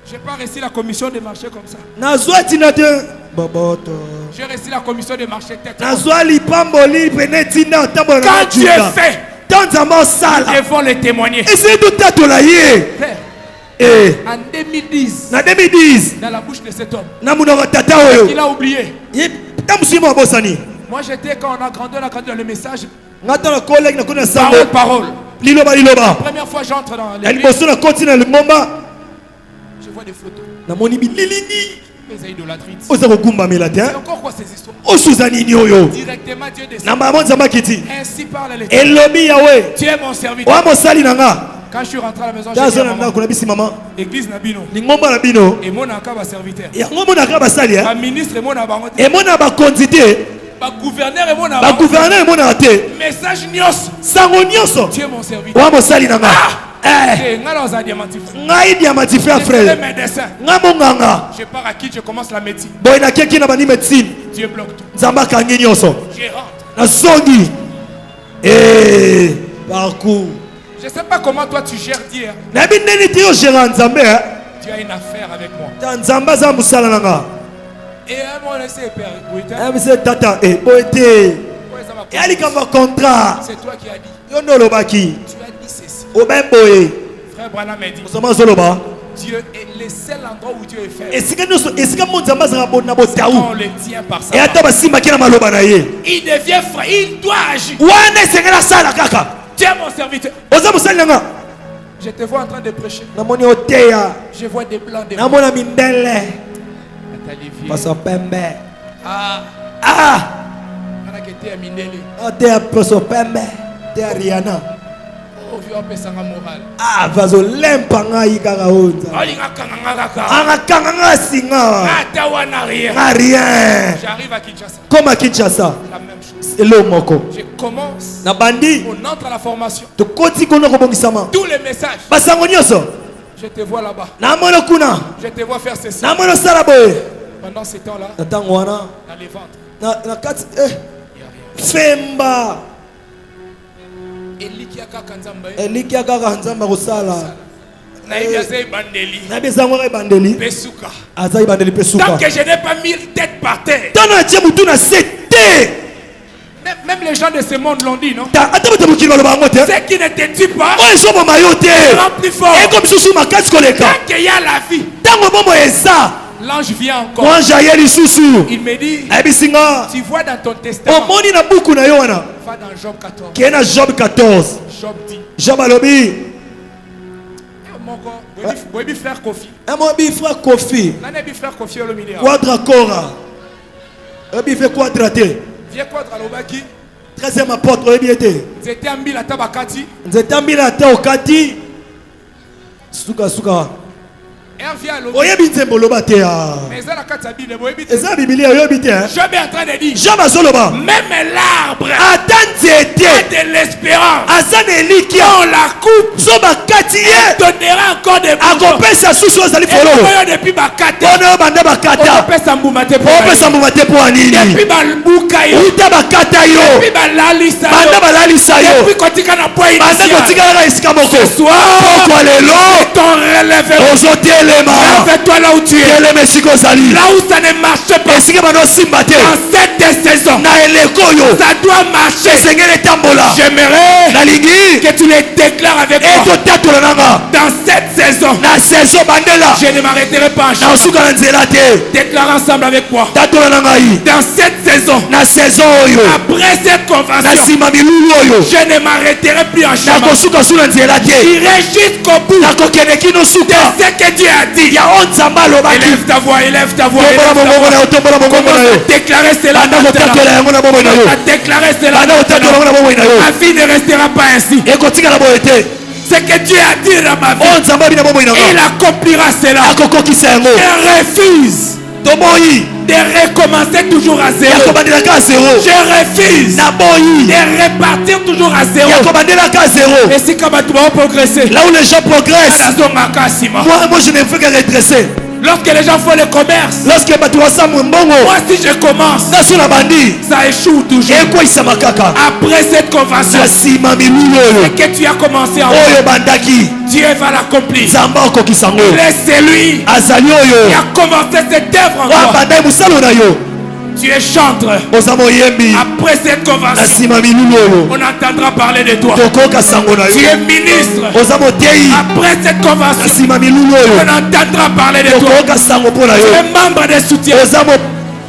Je n'ai pas reçu la commission de marché comme ça. J'ai reçu la commission de marché tête. Quand tu es fait, devant le témoigner. En 2010, dans la bouche de cet homme, il a oublié. Moi j'étais, quand on a grandi dans le message. Parole. La première fois j'entre dans l'église, je vois des photos. Les idolâtries. C'est encore quoi ces histoires? Directement Dieu descend. Ainsi parle l'Éternel. Tu es mon serviteur. Quand je suis rentré à la maison, j'ai dit maman, église Nabino. Et mon akaba serviteur. Un ministre et mon abangote. Et mon abakondité. Gouverneur et mon abakondité. Message nios. Tu es mon serviteur. Je pars à qui je commence la médecine. Dieu bloque tout. Je rentre. Je ne sais pas comment toi tu gères Dieu. Tu as une affaire avec moi. Et à moi laisser père. C'est toi qui as dit. Tu as dit ceci. Frère Branham m'a dit, Dieu est le seul endroit où Dieu est faible. Quand on le tient par sa main, il devient frère, il doit agir. Tu es mon serviteur. Je te vois en train de prêcher. Je vois des blancs, des blancs. J'arrive à Kinshasa. Comme à Kinshasa. La même chose. Je commence. On entre à la formation. Tous les messages. Je te vois là-bas. Je te vois faire ceci. Pendant ces temps-là, dans les ventres, Femba Elikiaka Kanzamba Rosala. Pesuka. Tant que je n'ai pas mis tête par terre. Même les gens de ce monde l'ont dit, non? Ceux qui ne te tuent pas seront plus forts. Tant qu'il y a la vie, l'ange vient encore. Il me dit, tu vois dans ton testament, va dans Job 14. Job 14. Job 10. Job alobi. Mon frère Kofi. Frère Kofi. Frère Kofi au milieu. Quadra-cora. Fait quadraté. Viens quadra l'obaki. 13e apôtre, C'était un bil à tabakati. Suka. Je vais en train de dire, même l'arbre a de l'espérance. Quand on la coupe, elle donnera encore des bourgeons. Depuis Bakate, depuis Balbukayo, depuis Balalisayo, depuis Kotikana Poïnia. Ce soir, ton relèvement. Lève-toi là où tu es. Là où ça ne marche pas. Dans cette saison, ça doit marcher. J'aimerais que tu les déclares avec moi. Dans cette saison, ça saison bandela je ne m'arrêterai pas en na chemin. suka na nzela te. Déclare ensemble avec moi. Tatola na ngai Dans cette saison, na saison oyo après cette na convention, sima milulu oyo je ne m'arrêterai plus en chemin. nakosuka su na nzela te. J'irai jusqu'au bout de nakokende kino suka ce que Dieu a dit. ya o nzambe alobaki. Élève ta voix, élève ta voix. Tombola Élève ta mongongo na voix. yo, tombola mongongo na Commence yo. à déclarer cela Banda maintenant. kotatola yango na bomoi na yo. Commence à déclarer cela Banda kotatola yango na maintenant. bomoi na yo. Ma vie ne restera pas ainsi. ekotikala boye te. Ce que Dieu a dit dans ma o vie, nzambe abi na bomoi na il nga accomplira cela. akokokisa yango. Je refuse toboyi de recommencer toujours à ya zéro. kobandelaka zero. Je refuse naboyi de repartir toujours à ya zéro. kobandelaka zero. Et si comme tu vas progresser, Là où les gens progressent, moi je ne fais que redresser. lorsque les gens font le commerce, Lorsque bato basamu mbongo moi si je commence, ngaso na bandi ça échoue toujours. ekweyisama kaka Après cette convention na nsima milulu oyo que tu as commencé en oyo bandaki Dieu va l'accomplir. nzambe akokisa yango. C'est lui azali qui oyo a commencé cette œuvre en oyo toi. abandai mosalo na yo. Tu es chantre. oza moyembi Après cette na convention, nsima milulu oyo on entendra parler de toi. tokoyoka sango na Tu es yo. ministre. oza moteyi Après cette na convention, nsima milulu on oyo entendra parler de toi. tokoyoka sango mpo na Tu yo. es membre de soutien. oza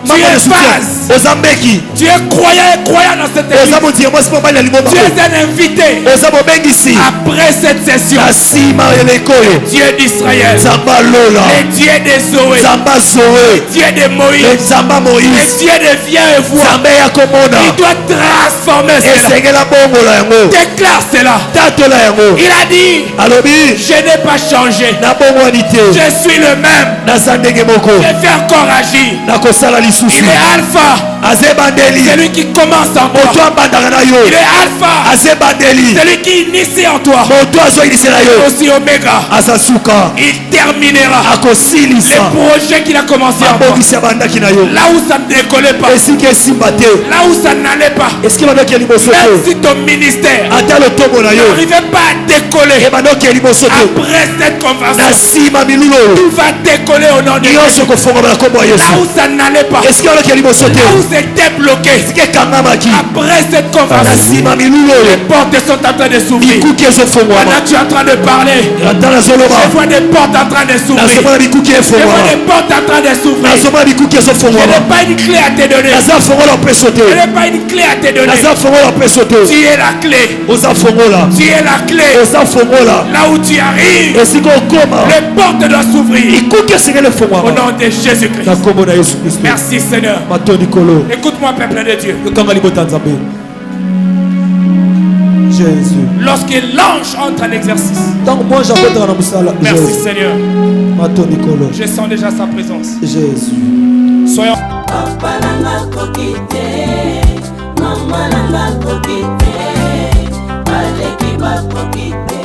Tu es base. oza mbeki. Tu es croyant et croyant dans cette église. oza motie mwasi mobali ya liboma Tu es un invité. oza mobengisi Après cette session, na nsima eleko oyo Dieu d'Israël, nzambe alola le Dieu de Zoé, nzambe azoe Dieu de Moïse, nzambe le moïse Dieu de viens et vois, nzambe ya komona il doit transformer cela. esengela bongola yango Déclare cela. tatola yango. Il a dit, alobi je n'ai pas changé. nabongwani te Je suis le même. naza ndenge moko Je vais encore agir. nakosala Il lisusu. est Alpha, aza ebandeli celui qui commence en moto toi. abandaka na yo. Il est Alpha, aza ebandeli celui qui initie en toi. moto azoyinisela yo. Aussi Oméga, aza suka il terminera akosilisa le projet qu'il a commencé en toi. mabongisi abandaki na yo. Là où ça ne décollait pas, esika esimba te là où ça n'allait pas, esika ebandaki ya liboso même te si ton ministère ata lotombo na yo n'arrivait pas à décoller, ebandaki ya liboso te après cette na convention, nsima milulu oyo tout va décoller au nom de Jésus. nyonso kofongama na nkombo ya Là yesu. où ça n'allait pas, esika ebandaki ya liboso te là où c'était bloqué, esika ekangamaki après cette na convention, nsima milulu les oyo portes sont en train de s'ouvrir. mikuki ezofongwama. Pendant que tu es en train de parler, ata nazoloba je vois des portes en train de s'ouvrir. nazomona mikuki Je vois efongwama. des portes en train de s'ouvrir. nazomona mikuki Je ezofongwama. n'ai pas une clé à te donner. naza fongola mpeso Je te n'ai pas une clé à te donner. naza fongola mpeso te Tu es la clé. oza fongola Tu es la clé. oza fongola Là où tu arrives, esika okoma les portes doivent s'ouvrir. ikuki esengeli Au efongwama nom de Jésus-Christ. na nkombo na yesu kristo. Merci Seigneur. matondi kolo Écoute-moi, peuple de Dieu. yokanga libota ya nzambe. jésus Lorsque l'ange entre en exercice, ntango mwanji akotaka na mosala merci Jésus. Seigneur, matondi kolo je sens déjà sa présence. jésus. Soyons. Papa nanga koki te, mama nanga koki te, baleki bakoki te.